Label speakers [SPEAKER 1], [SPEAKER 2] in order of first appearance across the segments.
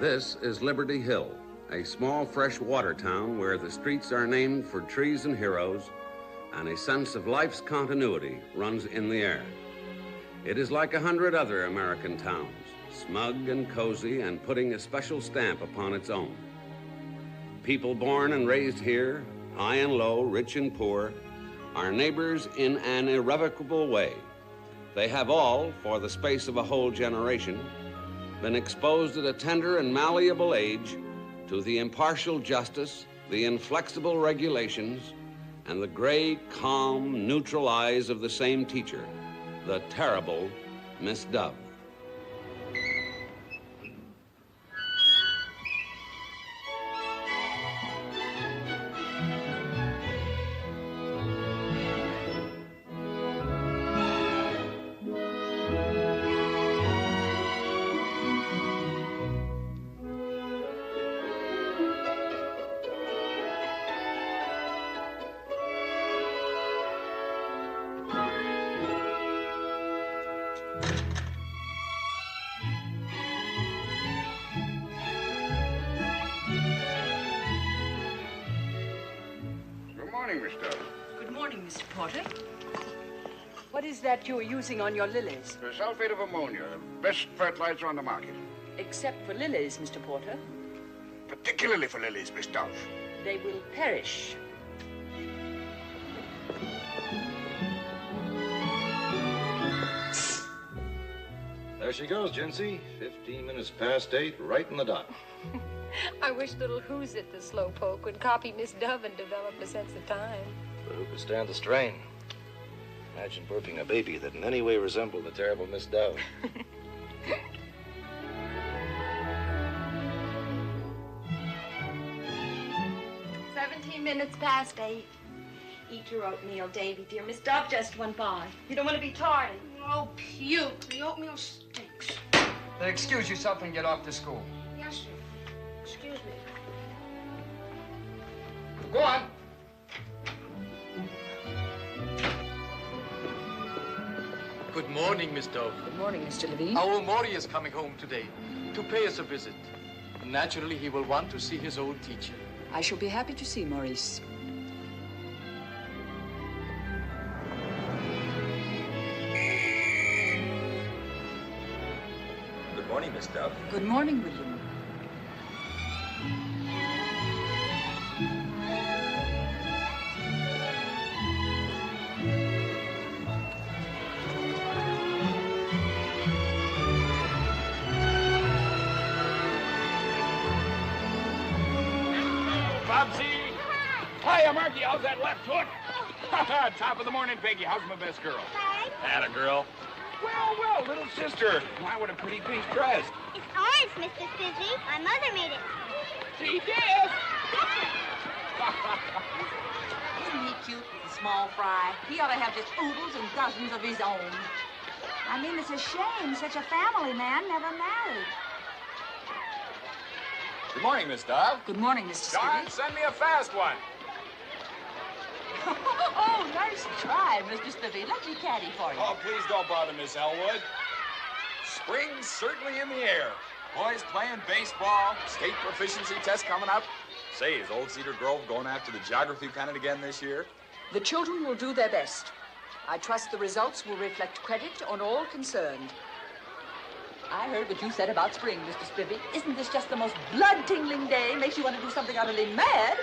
[SPEAKER 1] This is Liberty Hill, a small freshwater town where the streets are named for trees and heroes, and a sense of life's continuity runs in the air. It is like 100 other American towns, smug and cozy and putting a special stamp upon its own. People born and raised here, high and low, rich and poor, are neighbors in an irrevocable way. They have all, for the space of a whole generation, been exposed at a tender and malleable age to the impartial justice, the inflexible regulations, and the gray, calm, neutral eyes of the same teacher, the terrible Miss Dove.
[SPEAKER 2] What is that you're using on your lilies?
[SPEAKER 3] The sulfate of ammonia, best fertilizer on the market.
[SPEAKER 2] Except for lilies, Mr. Porter.
[SPEAKER 3] Particularly for lilies, Miss Dove.
[SPEAKER 2] They will perish.
[SPEAKER 4] There she goes, Jinsey. 15 minutes past 8, right in the dot.
[SPEAKER 5] I wish little Who's It, the slowpoke, would copy Miss Dove and develop a sense of time.
[SPEAKER 4] But who could stand the strain? Imagine birthing a baby that in any way resembled the terrible Miss Dove.
[SPEAKER 5] 17 minutes past 8. Eat your oatmeal, Davy, dear. Miss Dove just went by. You don't want to be tardy.
[SPEAKER 6] Oh, puke. The oatmeal stinks.
[SPEAKER 7] Then excuse yourself and get off to school.
[SPEAKER 6] Yes, sir. Excuse me.
[SPEAKER 7] Go on.
[SPEAKER 8] Good morning, Miss Dove.
[SPEAKER 2] Good morning, Mr. Levine.
[SPEAKER 8] Our Maury is coming home today to pay us a visit. Naturally, he will want to see his old teacher.
[SPEAKER 2] I shall be happy to see Maurice.
[SPEAKER 4] Good morning, Miss Dove.
[SPEAKER 2] Good morning, William.
[SPEAKER 3] Hiya, Marky. How's that left hook? Top of the morning, Peggy. How's my best girl?
[SPEAKER 9] Hi.
[SPEAKER 3] Atta girl. Well, little sister. Why, what a pretty pink dress.
[SPEAKER 9] It's orange, Mr. Fizzy. My mother made it.
[SPEAKER 3] She did.
[SPEAKER 10] Isn't he cute with the small fry? He ought to have just oodles and dozens of his own. I mean, it's a shame such a family man never married.
[SPEAKER 3] Good morning, Miss Dove.
[SPEAKER 2] Good morning, Mr.
[SPEAKER 3] Don,
[SPEAKER 2] Skibby.
[SPEAKER 3] send me a fast one.
[SPEAKER 10] Oh, nice try, Mr. Spiffy. Let me caddy for you.
[SPEAKER 3] Oh, please don't bother, Miss Elwood. Spring's certainly in the air. Boys playing baseball, state proficiency test coming up. Say, is Old Cedar Grove going after the geography pennant again this year?
[SPEAKER 2] The children will do their best. I trust the results will reflect credit on all concerned.
[SPEAKER 10] I heard what you said about spring, Mr. Spiffy. Isn't this just the most blood-tingling day? Makes you want to do something utterly mad.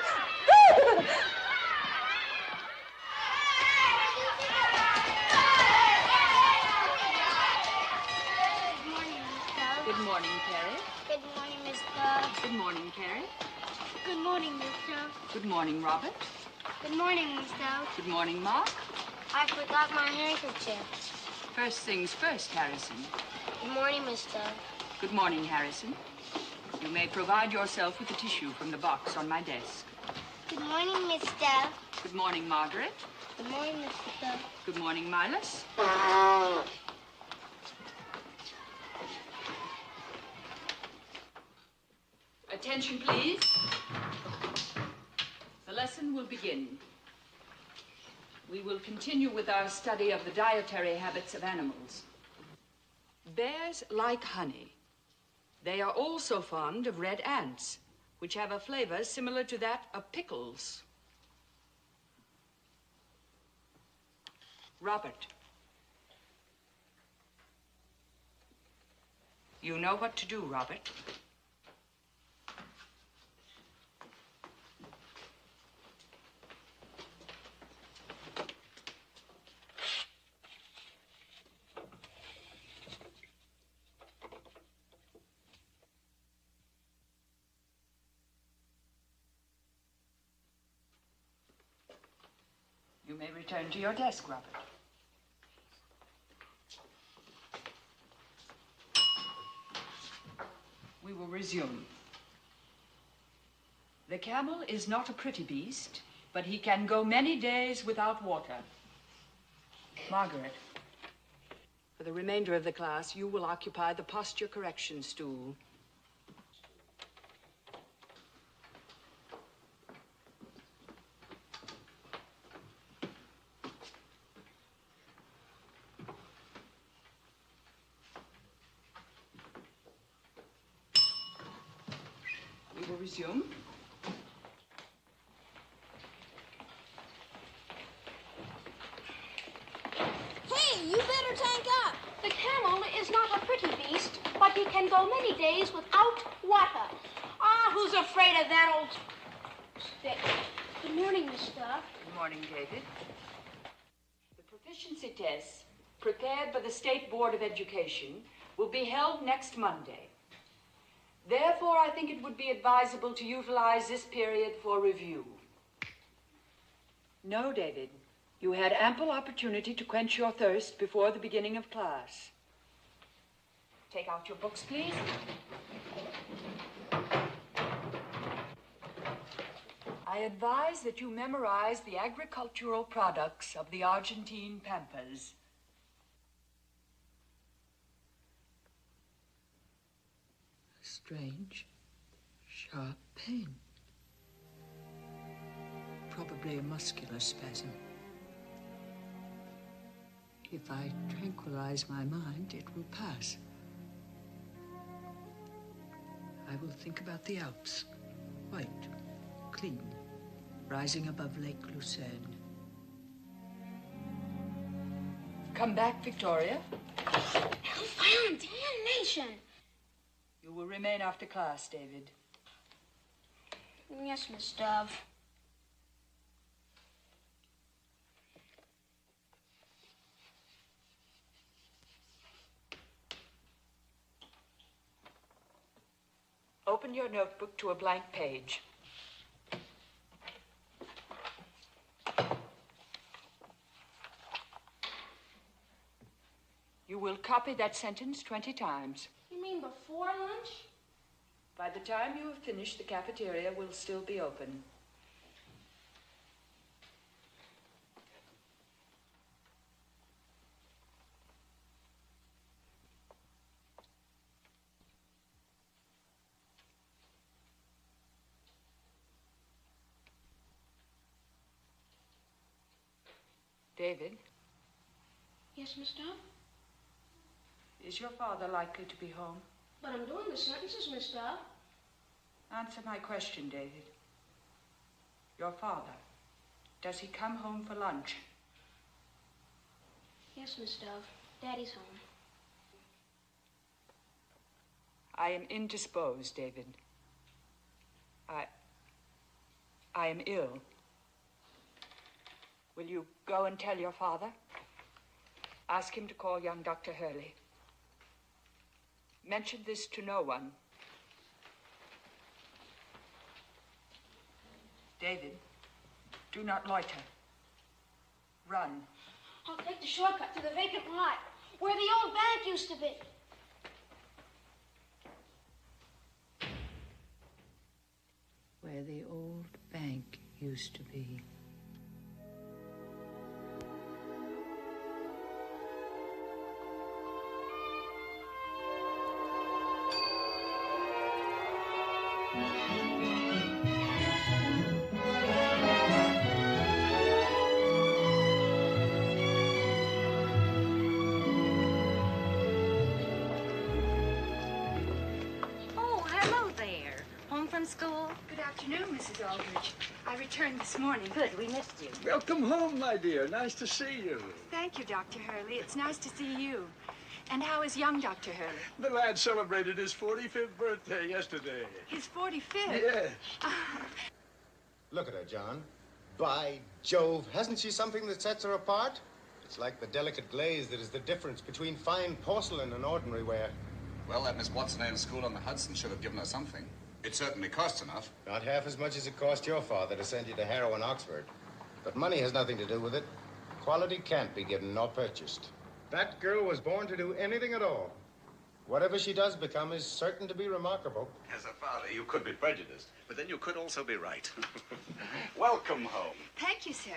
[SPEAKER 2] Good morning, Carrie.
[SPEAKER 9] Good morning, Miss Dove.
[SPEAKER 2] Good morning, Carrie.
[SPEAKER 9] Good morning, Miss Dove.
[SPEAKER 2] Good morning, Robert.
[SPEAKER 9] Good morning, Miss Dove.
[SPEAKER 2] Good morning, Mark.
[SPEAKER 9] I forgot my handkerchief.
[SPEAKER 2] First things first, Harrison.
[SPEAKER 9] Good morning, Miss Dove.
[SPEAKER 2] Good morning, Harrison. You may provide yourself with the tissue from the box on my desk.
[SPEAKER 9] Good morning, Miss Dove.
[SPEAKER 2] Good morning, Margaret.
[SPEAKER 9] Good morning, Miss Dove.
[SPEAKER 2] Good morning, Milas. Attention, please. The lesson will begin. We will continue with our study of the dietary habits of animals. Bears like honey. They are also fond of red ants, which have a flavor similar to that of pickles. Robert, you know what to do, Robert. You may return to your desk, Robert. We will resume. The camel is not a pretty beast, but he can go many days without water. Margaret, for the remainder of the class, you will occupy the posture correction stool. Resume.
[SPEAKER 9] Hey, you better tank up. The camel is not a pretty beast, but he can go many days without water. Ah, who's afraid of that old stick? Good morning, Miss Duff.
[SPEAKER 2] Good morning, David. The proficiency tests prepared by the State Board of Education will be held next Monday. Therefore, I think it would be advisable to utilize this period for review. No, David. You had ample opportunity to quench your thirst before the beginning of class. Take out your books, please. I advise that you memorize the agricultural products of the Argentine pampas. Strange, sharp pain. Probably a muscular spasm. If I tranquilize my mind, it will pass. I will think about the Alps, white, clean, rising above Lake Lucerne. Come back, Victoria.
[SPEAKER 9] Hellfire and damnation.
[SPEAKER 2] You will remain after class, David.
[SPEAKER 9] Yes, Miss Dove.
[SPEAKER 2] Open your notebook to a blank page. You will copy that sentence 20 times.
[SPEAKER 9] You mean before lunch?
[SPEAKER 2] By the time you have finished, the cafeteria will still be open. David?
[SPEAKER 9] Yes, Miss Dove?
[SPEAKER 2] Is your father likely to be home?
[SPEAKER 9] But I'm doing the sentences, Miss Dove.
[SPEAKER 2] Answer my question, David. Your father, does he come home for lunch?
[SPEAKER 9] Yes, Miss Dove. Daddy's home.
[SPEAKER 2] I am indisposed, David. I am ill. Will you go and tell your father? Ask him to call young Dr. Hurley. Mention this to no one. David, do not loiter. Run.
[SPEAKER 9] I'll take the shortcut to the vacant lot, where the old bank used to be.
[SPEAKER 2] Where the old bank used to be. afternoon, Mrs. Aldrich. I returned this morning.
[SPEAKER 5] Good, we missed you.
[SPEAKER 11] Welcome home, my dear. Nice to see you.
[SPEAKER 2] Thank you, Dr. Hurley. It's nice to see you. And how is young Dr. Hurley?
[SPEAKER 11] The lad celebrated his 45th birthday yesterday.
[SPEAKER 2] His 45th?
[SPEAKER 11] Yes.
[SPEAKER 12] Look at her, John. By Jove, hasn't she something that sets her apart? It's like the delicate glaze that is the difference between fine porcelain and ordinary ware.
[SPEAKER 3] Well, that Miss What's-her-name school on the Hudson should have given her something. It certainly costs enough.
[SPEAKER 12] Not half as much as it cost your father to send you to Harrow and Oxford. But money has nothing to do with it. Quality can't be given nor purchased. That girl was born to do anything at all. Whatever she does become is certain to be remarkable.
[SPEAKER 13] As a father, you could be prejudiced, but then you could also be right. Welcome home.
[SPEAKER 2] Thank you, sir.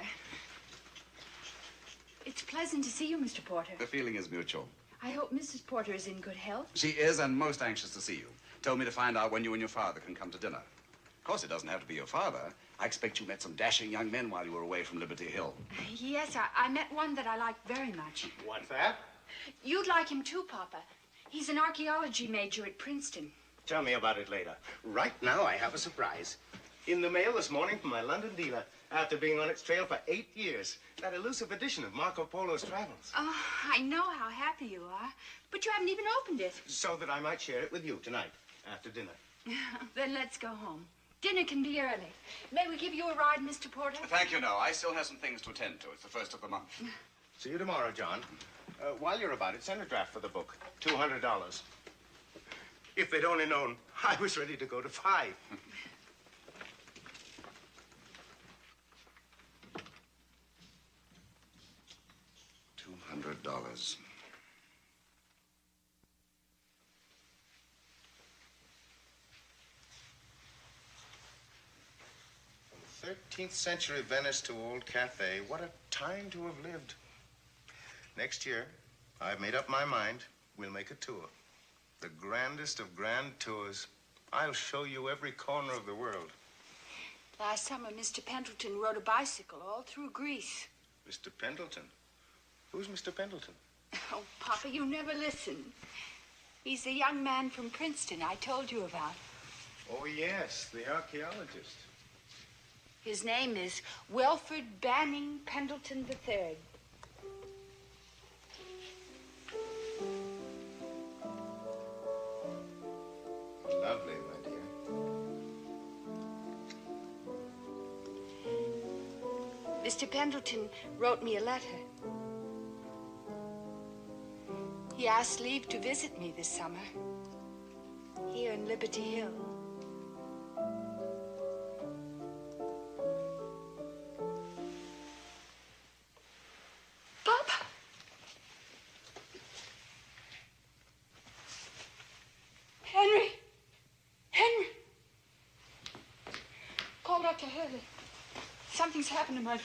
[SPEAKER 2] It's pleasant to see you, Mr. Porter.
[SPEAKER 3] The feeling is mutual.
[SPEAKER 2] I hope Mrs. Porter is in good health.
[SPEAKER 3] She is, and most anxious to see you. Told me to find out when you and your father can come to dinner. Of course, it doesn't have to be your father. I expect you met some dashing young men while you were away from Liberty Hill.
[SPEAKER 2] Yes, I met one that I liked very much.
[SPEAKER 12] What's that?
[SPEAKER 2] You'd like him too, Papa. He's an archaeology major at Princeton.
[SPEAKER 12] Tell me about it later. Right now, I have a surprise. In the mail this morning from my London dealer, after being on its trail for 8 years. That elusive edition of Marco Polo's Travels.
[SPEAKER 2] Oh, I know how happy you are, but you haven't even opened it.
[SPEAKER 12] So that I might share it with you tonight, after dinner.
[SPEAKER 2] Then let's go home. Dinner can be early. May we give you a ride, Mr. Porter?
[SPEAKER 3] Thank you, no. I still have some things to attend to. It's the first of the month.
[SPEAKER 12] See you tomorrow, John. While you're about it, send a draft for the book. $200. If they'd only known, I was ready to go to $5.
[SPEAKER 3] $200.
[SPEAKER 12] From 13th century Venice to Old Cathay, what a time to have lived. Next year, I've made up my mind, we'll make a tour. The grandest of grand tours. I'll show you every corner of the world.
[SPEAKER 2] Last summer, Mr. Pendleton rode a bicycle all through Greece.
[SPEAKER 12] Mr. Pendleton? Who's Mr. Pendleton?
[SPEAKER 2] Oh, Papa, you never listen. He's the young man from Princeton I told you about.
[SPEAKER 12] Oh, yes, the archaeologist.
[SPEAKER 2] His name is Wilfred Banning Pendleton III.
[SPEAKER 12] Lovely, my dear.
[SPEAKER 2] Mr. Pendleton wrote me a letter. He asked leave to visit me this summer, here in Liberty Hill. Papa! Henry! Henry! Call Dr. Hurley. Something's happened to my...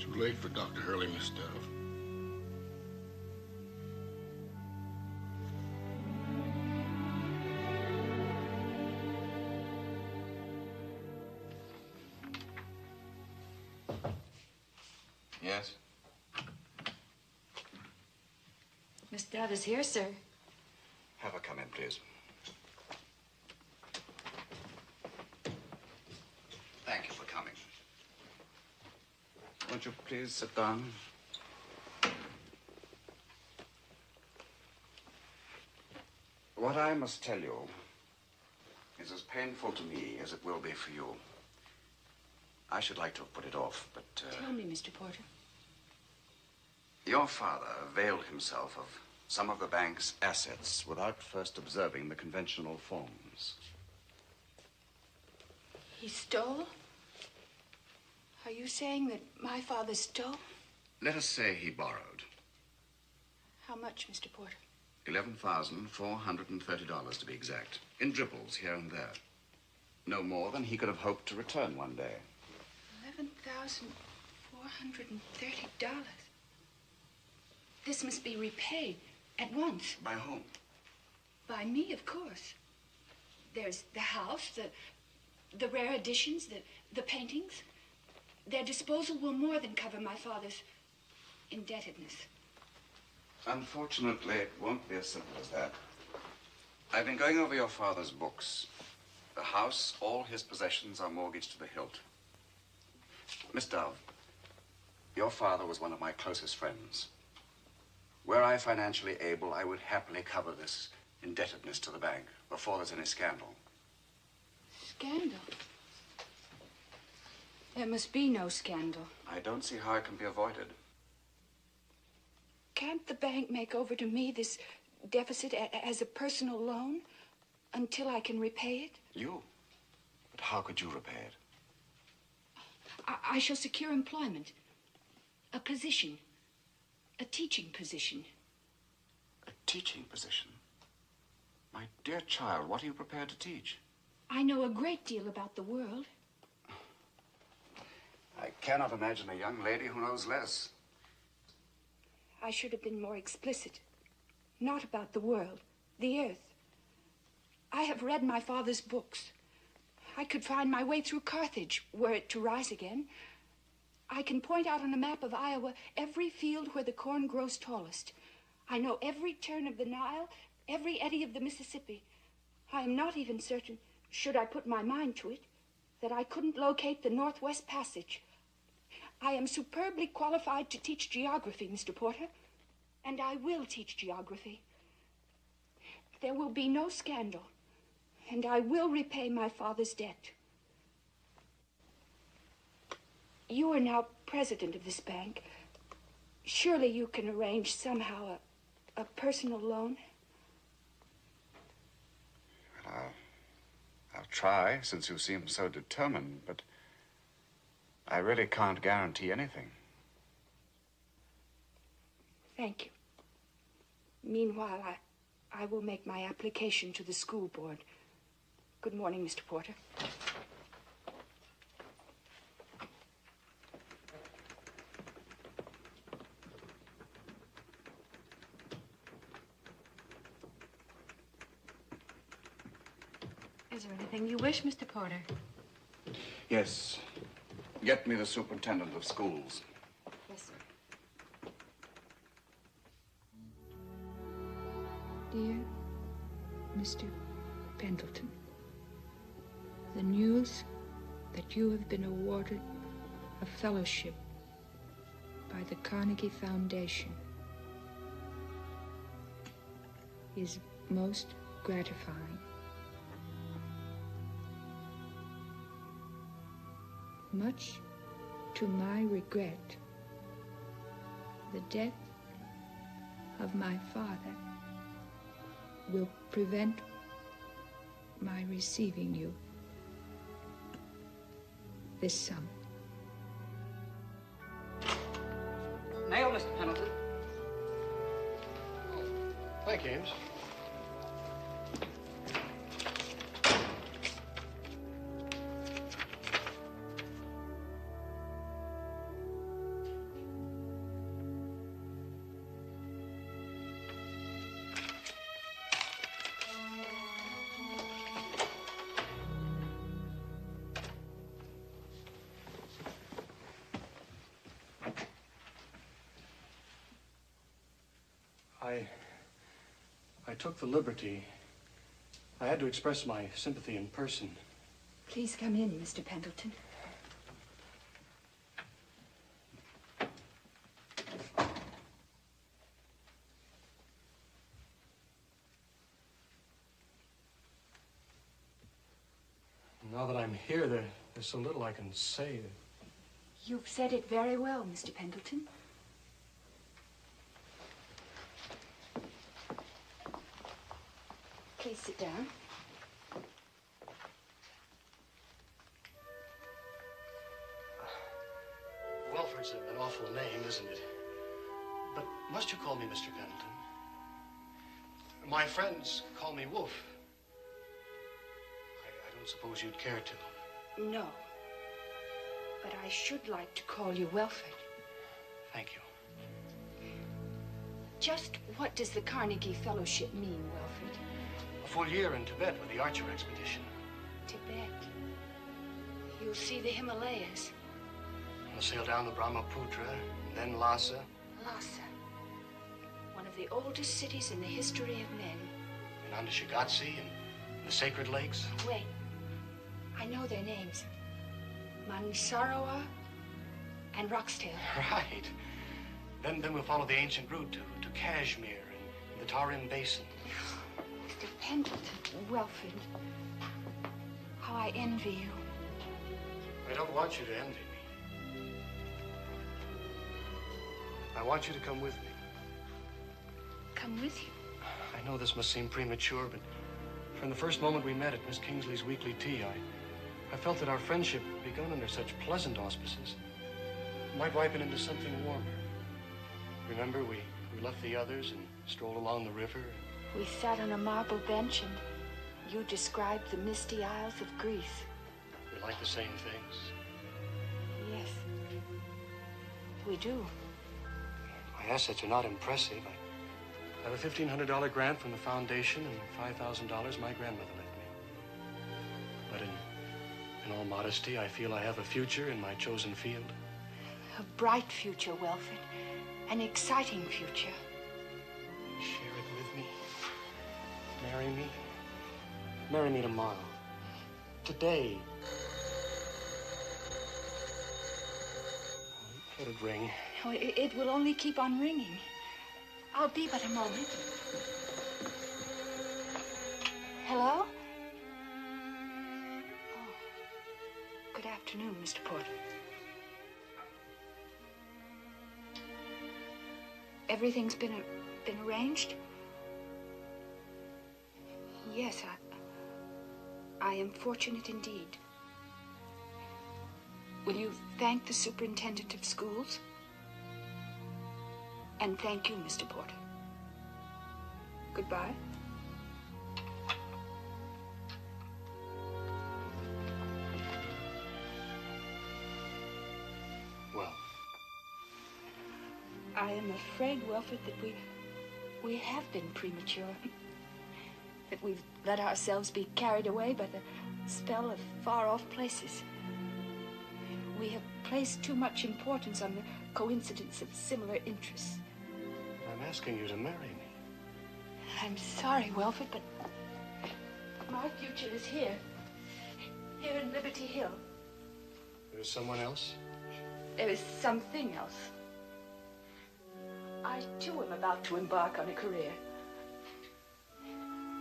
[SPEAKER 14] Too late for Dr. Hurley, Miss Dove.
[SPEAKER 3] Yes?
[SPEAKER 2] Miss Dove is here, sir.
[SPEAKER 3] Have her come in, please. Thank you for coming. Won't you please sit down? What I must tell you is as painful to me as it will be for you. I should like to have put it off, but...
[SPEAKER 2] Tell me, Mr. Porter.
[SPEAKER 3] Your father availed himself of some of the bank's assets without first observing the conventional forms.
[SPEAKER 2] He stole? Are you saying that my father stole?
[SPEAKER 3] Let us say he borrowed.
[SPEAKER 2] How much, Mr. Porter?
[SPEAKER 3] $11,430 to be exact. In dribbles here and there. No more than he could have hoped to return one day.
[SPEAKER 2] $11,430. This must be repaid at once.
[SPEAKER 3] By whom?
[SPEAKER 2] By me, of course. There's the house, the rare editions, the paintings. their disposal will more than cover my father's indebtedness.
[SPEAKER 13] Unfortunately, it won't be as simple as that. I've been going over your father's books. The house, all his possessions are mortgaged to the hilt. Miss Dove, your father was one of my closest friends. Were I financially able, I would happily cover this indebtedness to the bank before there's any scandal.
[SPEAKER 2] Scandal? There must be no scandal.
[SPEAKER 13] I don't see how it can be avoided.
[SPEAKER 2] Can't the bank make over to me this deficit as a personal loan until I can repay it?
[SPEAKER 13] You? But how could you repay it?
[SPEAKER 2] I shall secure employment, a position, a teaching position.
[SPEAKER 13] A teaching position? My dear child, what are you prepared to teach?
[SPEAKER 2] I know a great deal about the world.
[SPEAKER 13] I cannot imagine a young lady who knows less.
[SPEAKER 2] I should have been more explicit. Not about the world, the earth. I have read my father's books. I could find my way through Carthage, were it to rise again. I can point out on a map of Iowa every field where the corn grows tallest. I know every turn of the Nile, every eddy of the Mississippi. I am not even certain, should I put my mind to it, that I couldn't locate the Northwest Passage. I am superbly qualified to teach geography, Mr. Porter, and I will teach geography. There will be no scandal, and I will repay my father's debt. You are now president of this bank. Surely you can arrange somehow a personal loan?
[SPEAKER 13] Well, I'll try, since you seem so determined, but I really can't guarantee anything.
[SPEAKER 2] Thank you. Meanwhile, I will make my application to the school board. Good morning, Mr. Porter.
[SPEAKER 15] Is there anything you wish, Mr. Porter?
[SPEAKER 13] Yes. Get me the superintendent of schools.
[SPEAKER 2] Yes, sir. Dear Mr. Pendleton, the news that you have been awarded a fellowship by the Carnegie Foundation is most gratifying. Much to my regret, the death of my father will prevent my receiving you this sum.
[SPEAKER 7] Mail, Mr. Pendleton.
[SPEAKER 14] Thank you, Ames. I took the liberty. I had to express my sympathy in person.
[SPEAKER 2] Please come in, Mr. Pendleton.
[SPEAKER 14] Now that I'm here, there's so little I can say.
[SPEAKER 2] You've said it very well, Mr. Pendleton. Please sit down.
[SPEAKER 14] Welford's an awful name, isn't it? But must you call me Mr. Pendleton? My friends call me Wolf. I don't suppose you'd care to.
[SPEAKER 2] No. But I should like to call you Welford.
[SPEAKER 14] Thank you.
[SPEAKER 2] Just what does the Carnegie Fellowship mean, Welford?
[SPEAKER 14] A full year in Tibet with the Archer expedition.
[SPEAKER 2] Tibet. You'll see the Himalayas.
[SPEAKER 14] We'll sail down the Brahmaputra, and then Lhasa.
[SPEAKER 2] Lhasa. One of the oldest cities in the history of men.
[SPEAKER 14] And on to Shigatse and the Sacred Lakes.
[SPEAKER 2] Wait. I know their names. Mansarowa and Roxtail.
[SPEAKER 14] Right. Then we'll follow the ancient route to Kashmir and the Tarim Basin.
[SPEAKER 2] Mr. Pendleton, Welford, how I envy you.
[SPEAKER 14] I don't want you to envy me. I want you to come with me.
[SPEAKER 2] Come with you?
[SPEAKER 14] I know this must seem premature, but from the first moment we met at Miss Kingsley's weekly tea, I felt that our friendship, begun under such pleasant auspices, might ripen into something warmer. Remember, we left the others and strolled along the river.
[SPEAKER 2] We sat on a marble bench and you described the misty isles of Greece.
[SPEAKER 14] We like the same things.
[SPEAKER 2] Yes, we do.
[SPEAKER 14] My assets are not impressive. I have a $1,500 grant from the foundation and $5,000 my grandmother left me. But in all modesty, I feel I have a future in my chosen field.
[SPEAKER 2] A bright future, Welford. An exciting future.
[SPEAKER 14] Share it with me. Marry me. Marry me tomorrow. Today. Let it ring.
[SPEAKER 2] Oh, it will only keep on ringing. I'll be but a moment. Hello? Oh, good afternoon, Mr. Porter. Everything's been arranged? Yes, I am fortunate indeed. Will you thank the superintendent of schools? And thank you, Mr. Porter. Goodbye.
[SPEAKER 14] Well,
[SPEAKER 2] I am afraid, Welford, that we have been premature. That we've let ourselves be carried away by the spell of far-off places. We have placed too much importance on the coincidence of similar interests.
[SPEAKER 14] I'm asking you to marry me.
[SPEAKER 2] I'm sorry, Welford, but my future is here. Here in Liberty Hill.
[SPEAKER 14] There's someone else?
[SPEAKER 2] There is something else. I, too, am about to embark on a career.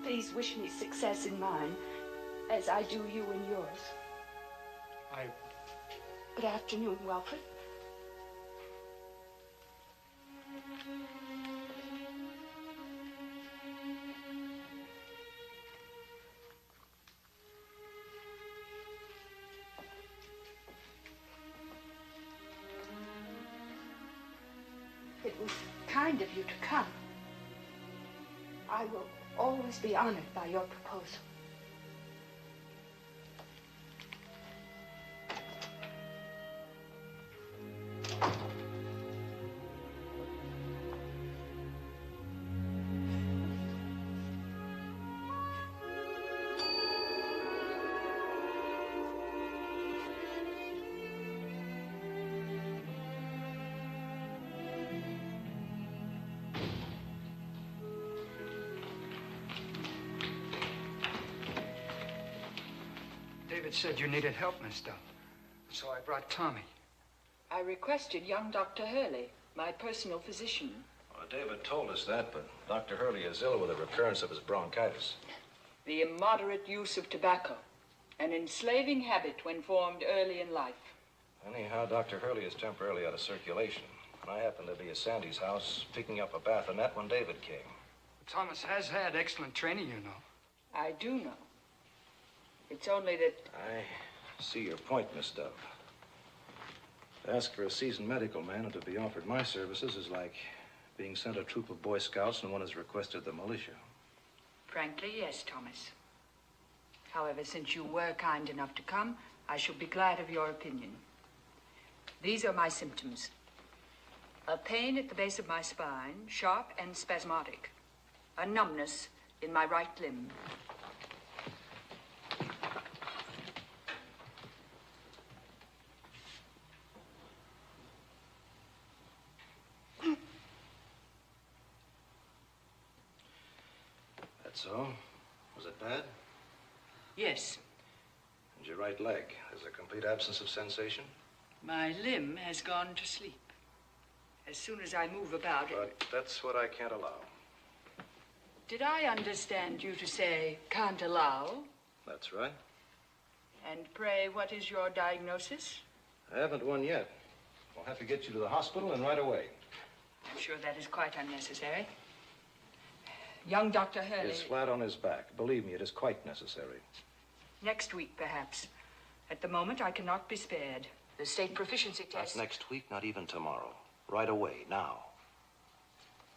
[SPEAKER 2] Please wish me success in mine, as I do you in yours. Good afternoon, Welford. It was kind of you to come. I will always be honored by your proposal.
[SPEAKER 7] David said you needed help, Miss Dove. So I brought Tommy.
[SPEAKER 2] I requested young Dr. Hurley, my personal physician.
[SPEAKER 4] Well, David told us that, but Dr. Hurley is ill with a recurrence of his bronchitis.
[SPEAKER 2] The immoderate use of tobacco, an enslaving habit when formed early in life.
[SPEAKER 4] Anyhow, Dr. Hurley is temporarily out of circulation. And I happened to be at Sandy's house picking up a bassinet when David came.
[SPEAKER 7] Thomas has had excellent training, you know.
[SPEAKER 2] I do know. It's only that...
[SPEAKER 4] I see your point, Miss Dove. To ask for a seasoned medical man and to be offered my services is like being sent a troop of Boy Scouts and one has requested the militia.
[SPEAKER 2] Frankly, yes, Thomas. However, since you were kind enough to come, I shall be glad of your opinion. These are my symptoms. A pain at the base of my spine, sharp and spasmodic. A numbness in my right limb.
[SPEAKER 4] So? Was it bad?
[SPEAKER 2] Yes.
[SPEAKER 4] And your right leg? There's a complete absence of sensation?
[SPEAKER 2] My limb has gone to sleep. As soon as I move about
[SPEAKER 4] But that's what I can't allow.
[SPEAKER 2] Did I understand you to say can't allow?
[SPEAKER 4] That's right.
[SPEAKER 2] And pray, what is your diagnosis?
[SPEAKER 4] I haven't one yet. I'll have to get you to the hospital and right away.
[SPEAKER 2] I'm sure that is quite unnecessary. Young Dr. Hurley...
[SPEAKER 4] He's flat on his back. Believe me, it is quite necessary.
[SPEAKER 2] Next week, perhaps. At the moment, I cannot be spared. The state proficiency test...
[SPEAKER 4] Not next week, not even tomorrow. Right away, now.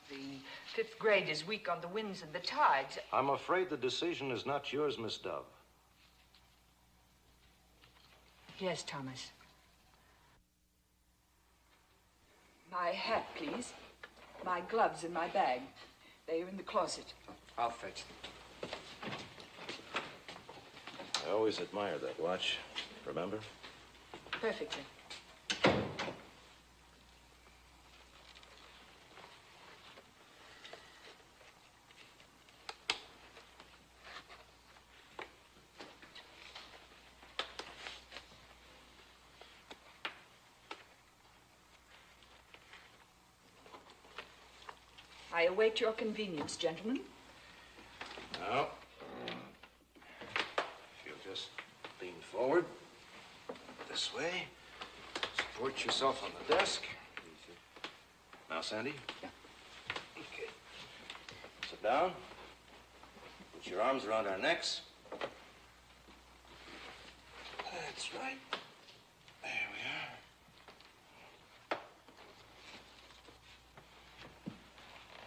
[SPEAKER 2] The 5th grade is weak on the winds and the tides.
[SPEAKER 4] I'm afraid the decision is not yours, Miss Dove.
[SPEAKER 2] Yes, Thomas. My hat, please. My gloves and my bag. They are in the closet.
[SPEAKER 8] I'll fetch them.
[SPEAKER 4] I always admired that watch. Remember?
[SPEAKER 2] Perfectly. I await your convenience, gentlemen.
[SPEAKER 4] Now, if you'll just lean forward this way, support yourself on the desk. Now, Sandy.
[SPEAKER 8] Yeah.
[SPEAKER 4] Okay. Sit down. Put your arms around our necks. That's right. There we are.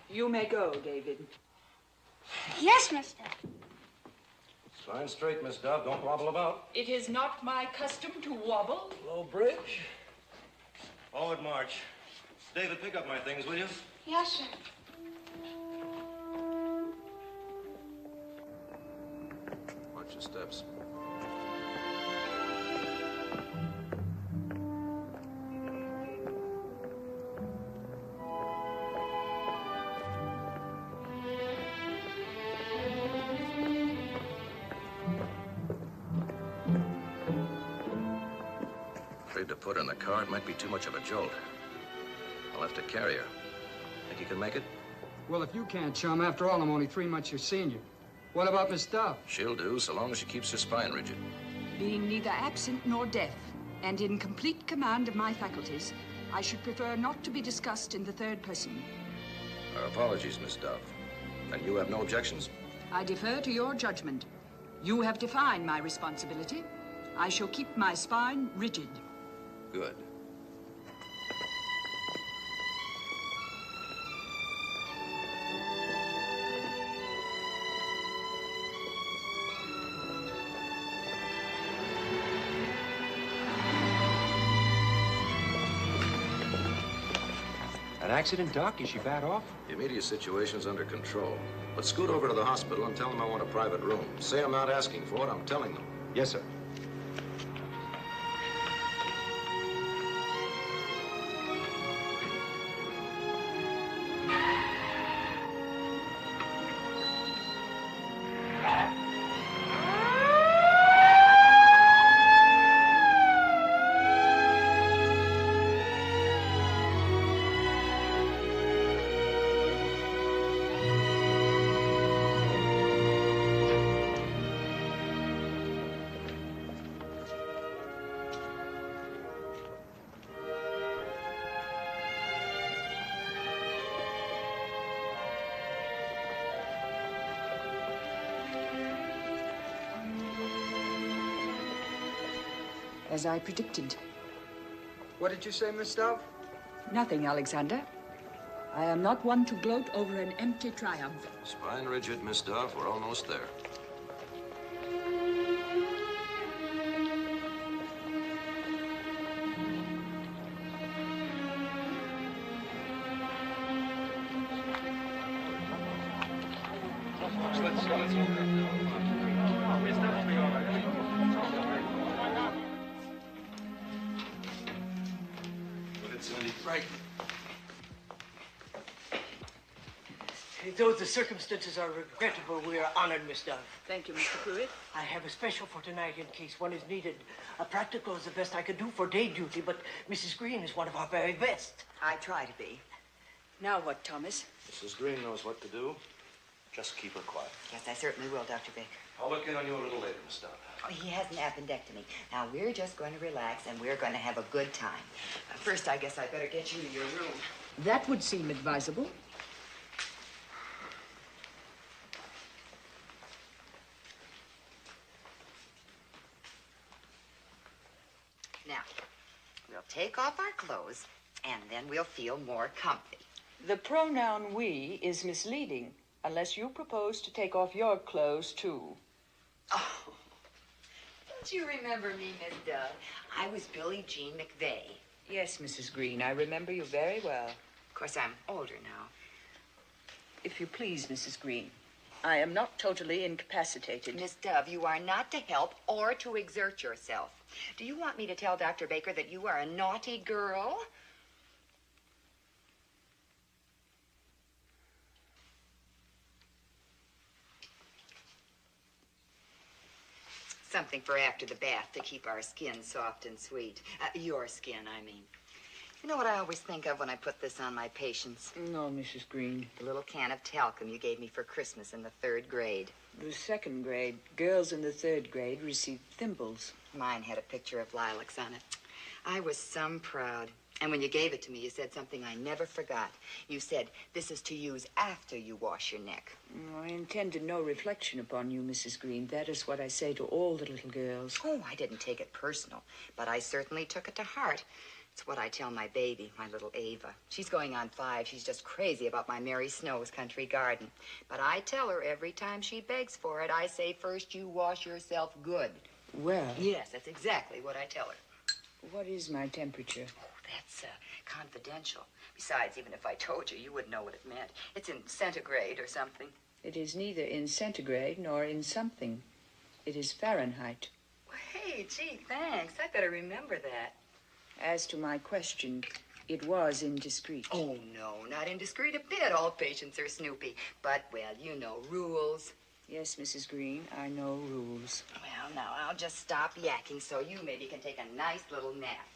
[SPEAKER 2] You may go, David.
[SPEAKER 9] Yes, mister.
[SPEAKER 4] Spine straight, Miss Dove. Don't wobble about.
[SPEAKER 2] It is not my custom to wobble.
[SPEAKER 4] Low bridge. Forward march. David, pick up my things, will you?
[SPEAKER 9] Yes, sir.
[SPEAKER 4] Watch your steps. Afraid to put her in the car. It might be too much of a jolt. I'll have to carry her. Think you can make it?
[SPEAKER 7] Well, if you can't, chum, after all, I'm only 3 months your senior. What about Miss Dove?
[SPEAKER 4] She'll do, so long as she keeps her spine rigid.
[SPEAKER 2] Being neither absent nor deaf, and in complete command of my faculties, I should prefer not to be discussed in the third person.
[SPEAKER 4] Our apologies, Miss Dove. And you have no objections?
[SPEAKER 2] I defer to your judgment. You have defined my responsibility. I shall keep my spine rigid.
[SPEAKER 4] Good.
[SPEAKER 11] An accident, Doc? Is she bad off?
[SPEAKER 4] The immediate situation's under control. But scoot over to the hospital and tell them I want a private room. Say I'm not asking for it, I'm telling them.
[SPEAKER 11] Yes, sir.
[SPEAKER 2] As I predicted.
[SPEAKER 7] What did you say, Miss Dove?
[SPEAKER 2] Nothing, Alexander. I am not one to gloat over an empty triumph.
[SPEAKER 4] Spine rigid, Miss Dove. We're almost there.
[SPEAKER 8] Right. Hey,
[SPEAKER 6] though the circumstances are regrettable, we are honored, Miss Dove.
[SPEAKER 2] Thank you, Mr. Pruitt.
[SPEAKER 6] I have a special for tonight in case one is needed. A practical is the best I could do for day duty, but Mrs. Green is one of our very best.
[SPEAKER 2] I try to be. Now what, Thomas?
[SPEAKER 4] Mrs. Green knows what to do. Just keep her quiet.
[SPEAKER 16] Yes, I certainly will, Dr. Baker.
[SPEAKER 4] I'll look in on you a little later, Miss Dove.
[SPEAKER 16] Oh, he has an appendectomy. Now, we're just going to relax, and we're going to have a good time. First, I guess I better get you to your room.
[SPEAKER 2] That would seem advisable.
[SPEAKER 16] Now, we'll take off our clothes, and then we'll feel more comfy.
[SPEAKER 2] The pronoun we is misleading, unless you propose to take off your clothes, too.
[SPEAKER 16] Oh, don't you remember me, Miss Dove? I was Billie Jean McVeigh.
[SPEAKER 2] Yes, Mrs. Green, I remember you very well.
[SPEAKER 16] Of course, I'm older now.
[SPEAKER 2] If you please, Mrs. Green, I am not totally incapacitated.
[SPEAKER 16] Miss Dove, you are not to help or to exert yourself. Do you want me to tell Dr. Baker that you are a naughty girl? Something for after the bath to keep our skin soft and sweet. Your skin, I mean. You know what I always think of when I put this on my patients?
[SPEAKER 2] No, Mrs. Green.
[SPEAKER 16] The little can of talcum you gave me for Christmas in the 3rd grade.
[SPEAKER 2] The 2nd grade. Girls in the 3rd grade received thimbles.
[SPEAKER 16] Mine had a picture of lilacs on it. I was some proud. And when you gave it to me, you said something I never forgot. You said, this is to use after you wash your neck.
[SPEAKER 2] I intended no reflection upon you, Mrs. Green. That is what I say to all the little girls.
[SPEAKER 16] Oh, I didn't take it personal, but I certainly took it to heart. It's what I tell my baby, my little Ava. She's going on 5. She's just crazy about my Mary Snow's country garden. But I tell her every time she begs for it, I say, first you wash yourself good.
[SPEAKER 2] Well.
[SPEAKER 16] Yes, that's exactly what I tell her.
[SPEAKER 2] What is my temperature?
[SPEAKER 16] Oh, that's confidential. Besides, even if I told you, you wouldn't know what it meant. It's in centigrade or something.
[SPEAKER 2] It is neither in centigrade nor in something. It is Fahrenheit.
[SPEAKER 16] Well, hey, gee, thanks. I better remember that.
[SPEAKER 2] As to my question, it was indiscreet.
[SPEAKER 16] Oh, no, not indiscreet a bit. All patients are snoopy. But, well, you know, rules.
[SPEAKER 2] Yes, Mrs. Green, I know rules.
[SPEAKER 16] Well, now, I'll just stop yakking so you maybe can take a nice little nap.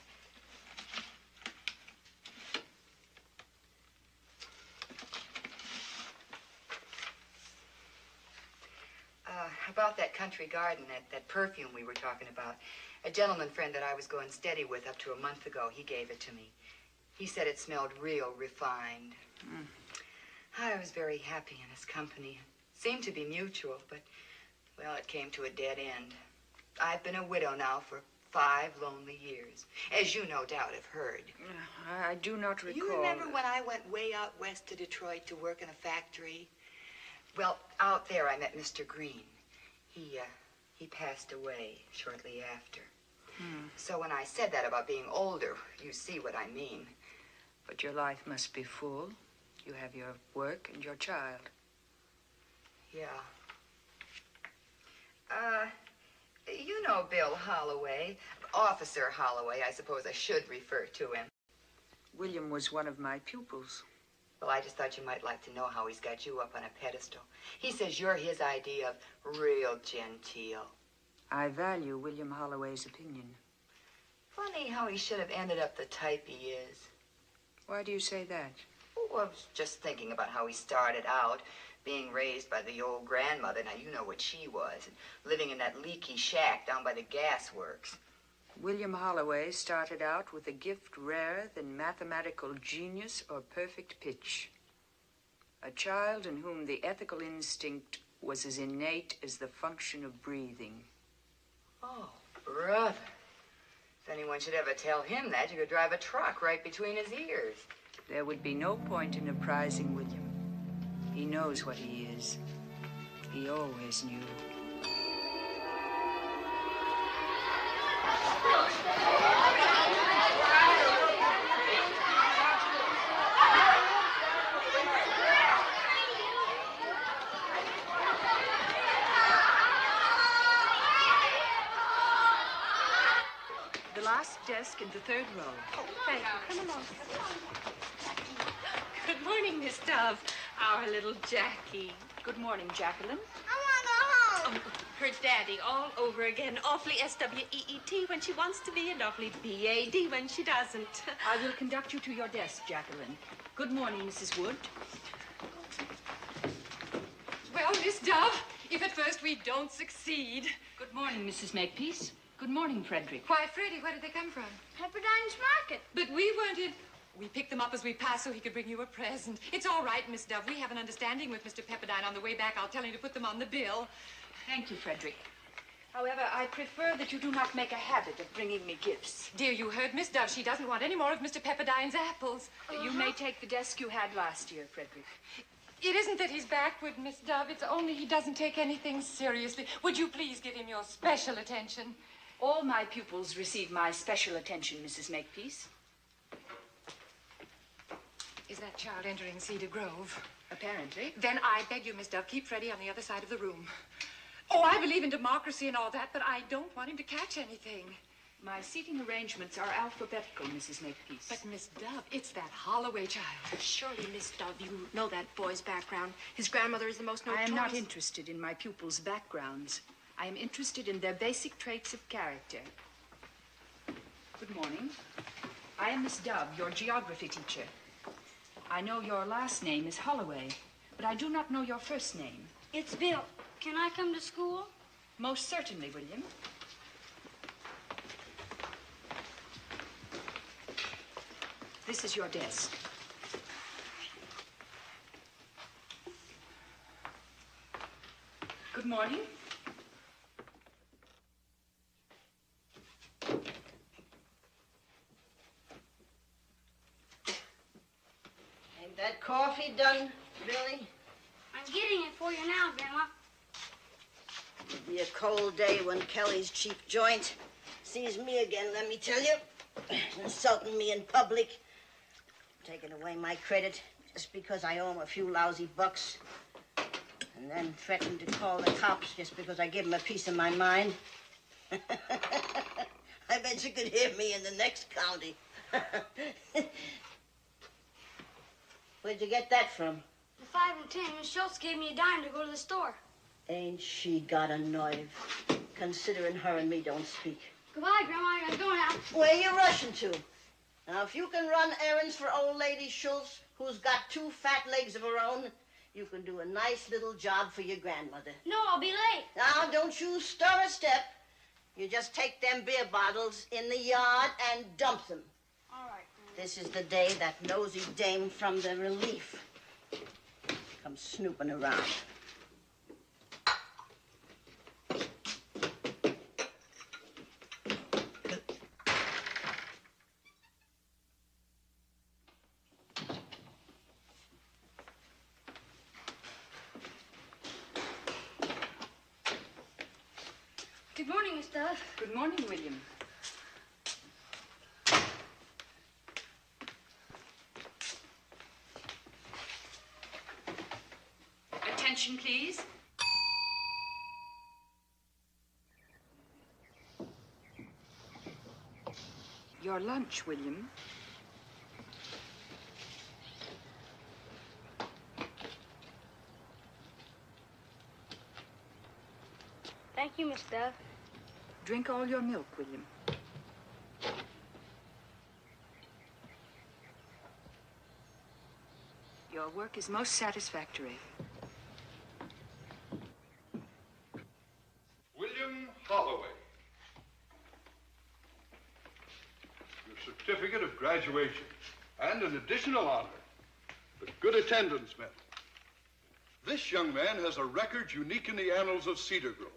[SPEAKER 16] About that country garden, that perfume we were talking about. A gentleman friend that I was going steady with up to a month ago, he gave it to me. He said it smelled real refined. I was very happy in his company. It seemed to be mutual, but, well, it came to a dead end. I've been a widow now for 5 lonely years, as you no doubt have heard.
[SPEAKER 2] I do not recall.
[SPEAKER 16] You remember when I went way out west to Detroit to work in a factory? Well, out there I met Mr. Green. He passed away shortly after. So when I said that about being older, you see what I mean.
[SPEAKER 2] But your life must be full. You have your work and your child.
[SPEAKER 16] Yeah. You know Bill Holloway. Officer Holloway, I suppose I should refer to him.
[SPEAKER 2] William was one of my pupils.
[SPEAKER 16] Well, I just thought you might like to know how he's got you up on a pedestal. He says you're his idea of real genteel.
[SPEAKER 2] I value William Holloway's opinion.
[SPEAKER 16] Funny how he should have ended up the type he is.
[SPEAKER 2] Why do you say that?
[SPEAKER 16] Oh, I was just thinking about how he started out, being raised by the old grandmother. Now, you know what she was, and living in that leaky shack down by the gas works.
[SPEAKER 2] William Holloway started out with a gift rarer than mathematical genius or perfect pitch. A child in whom the ethical instinct was as innate as the function of breathing.
[SPEAKER 16] Oh, brother. If anyone should ever tell him that, you could drive a truck right between his ears.
[SPEAKER 2] There would be no point in apprising William. He knows what he is. He always knew. The last desk in the 3rd row.
[SPEAKER 5] Thank you. Come along. Good morning, Miss Dove. Our little Jackie.
[SPEAKER 2] Good morning, Jacqueline.
[SPEAKER 9] I want to go home.
[SPEAKER 5] Her daddy all over again. Awfully S-W-E-E-T when she wants to be and awfully B-A-D when she doesn't.
[SPEAKER 2] I will conduct you to your desk, Jacqueline. Good morning, Mrs. Wood.
[SPEAKER 17] Well, Miss Dove, if at first we don't succeed.
[SPEAKER 2] Good morning, Mrs. Makepeace. Good morning, Frederick.
[SPEAKER 17] Why, Freddie, where did they come from?
[SPEAKER 9] Pepperdine's Market.
[SPEAKER 17] But we weren't in... We picked them up as we passed so he could bring you a present. It's all right, Miss Dove. We have an understanding with Mr. Pepperdine. On the way back, I'll tell him to put them on the bill.
[SPEAKER 2] Thank you, Frederick. However, I prefer that you do not make a habit of bringing me gifts.
[SPEAKER 17] Dear, you heard Miss Dove. She doesn't want any more of Mr. Pepperdine's apples.
[SPEAKER 2] You may take the desk you had last year, Frederick.
[SPEAKER 17] It isn't that he's backward, Miss Dove. It's only he doesn't take anything seriously. Would you please give him your special attention?
[SPEAKER 2] All my pupils receive my special attention, Mrs. Makepeace.
[SPEAKER 17] Is that child entering Cedar Grove?
[SPEAKER 2] Apparently.
[SPEAKER 17] Then I beg you, Miss Dove, keep Freddie on the other side of the room. Oh, I believe in democracy and all that, but I don't want him to catch anything.
[SPEAKER 2] My seating arrangements are alphabetical, Mrs. Makepeace.
[SPEAKER 17] But, Miss Dove, it's that Holloway child.
[SPEAKER 15] Surely, Miss Dove, you know that boy's background. His grandmother is the most
[SPEAKER 2] I
[SPEAKER 15] notorious...
[SPEAKER 2] am not interested in my pupils' backgrounds. I am interested in their basic traits of character. Good morning. I am Miss Dove, your geography teacher. I know your last name is Holloway, but I do not know your first name.
[SPEAKER 9] It's Bill. Can I come to school?
[SPEAKER 2] Most certainly, William. This is your desk. Good morning.
[SPEAKER 6] Ain't that coffee done, Billy?
[SPEAKER 9] I'm getting it for you now, Grandma.
[SPEAKER 6] It'll be a cold day when Kelly's cheap joint sees me again, let me tell you. Insulting me in public. Taking away my credit just because I owe him a few lousy bucks. And then threatening to call the cops just because I give him a piece of my mind. I bet you could hear me in the next county. Where'd you get that from?
[SPEAKER 9] The 5 and 10, Miss Schultz gave me a dime to go to the store.
[SPEAKER 6] Ain't she got a nerve, considering her and me don't speak.
[SPEAKER 9] Goodbye, Grandma. I gotta go now.
[SPEAKER 6] Where you rushing to? Now, if you can run errands for old lady Schultz, who's got 2 fat legs of her own, you can do a nice little job for your grandmother.
[SPEAKER 9] No, I'll be late.
[SPEAKER 6] Now, don't you stir a step. You just take them beer bottles in the yard and dump them.
[SPEAKER 9] All right, Grandma.
[SPEAKER 6] This is the day that nosy dame from the relief comes snooping around.
[SPEAKER 9] Good morning, Miss Dove.
[SPEAKER 2] Good morning, William. Attention, please. Your lunch, William.
[SPEAKER 9] Thank you, Miss Dove.
[SPEAKER 2] Drink all your milk, William. Your work is most satisfactory.
[SPEAKER 11] William Holloway. Your certificate of graduation and an additional honor, the good attendance medal. This young man has a record unique in the annals of Cedar Grove.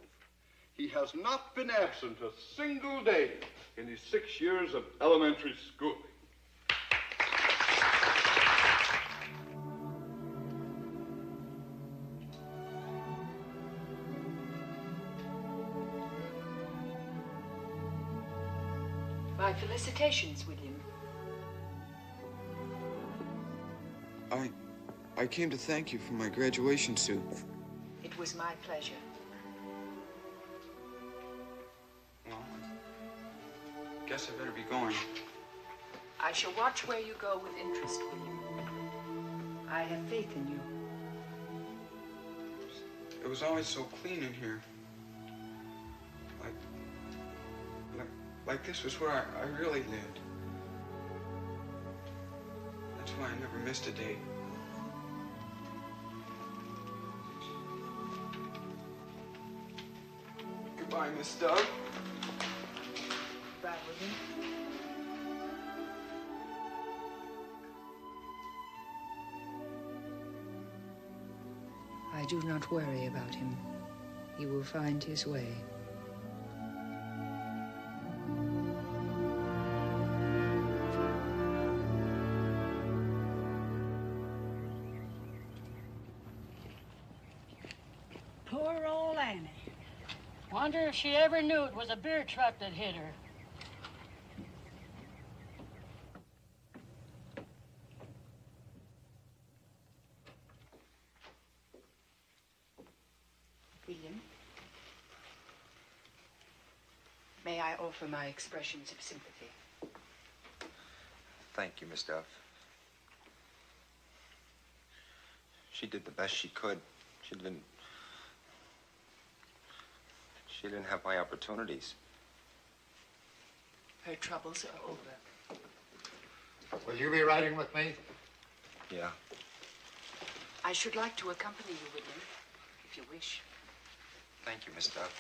[SPEAKER 11] He has not been absent a single day in his 6 years of elementary schooling.
[SPEAKER 2] My felicitations, William.
[SPEAKER 18] I came to thank you for my graduation suit.
[SPEAKER 2] It was my pleasure.
[SPEAKER 18] Well, I guess I better be going.
[SPEAKER 2] I shall watch where you go with interest, William. I have faith in you.
[SPEAKER 18] It was always so clean in here. Like this was where I really lived. That's why I never missed a day. Goodbye, Miss Dove.
[SPEAKER 16] Goodbye, William.
[SPEAKER 2] I do not worry about him. He will find his way.
[SPEAKER 19] Poor old Annie. Wonder if she ever knew it was a beer truck that hit her.
[SPEAKER 16] William, may I offer my expressions of sympathy?
[SPEAKER 20] Thank you, Miss Dove. She did the best she could. She didn't have my opportunities.
[SPEAKER 16] Her troubles are over.
[SPEAKER 21] Will you be riding with me?
[SPEAKER 20] Yeah.
[SPEAKER 16] I should like to accompany you, William, if you wish.
[SPEAKER 20] Thank you, Miss Dove.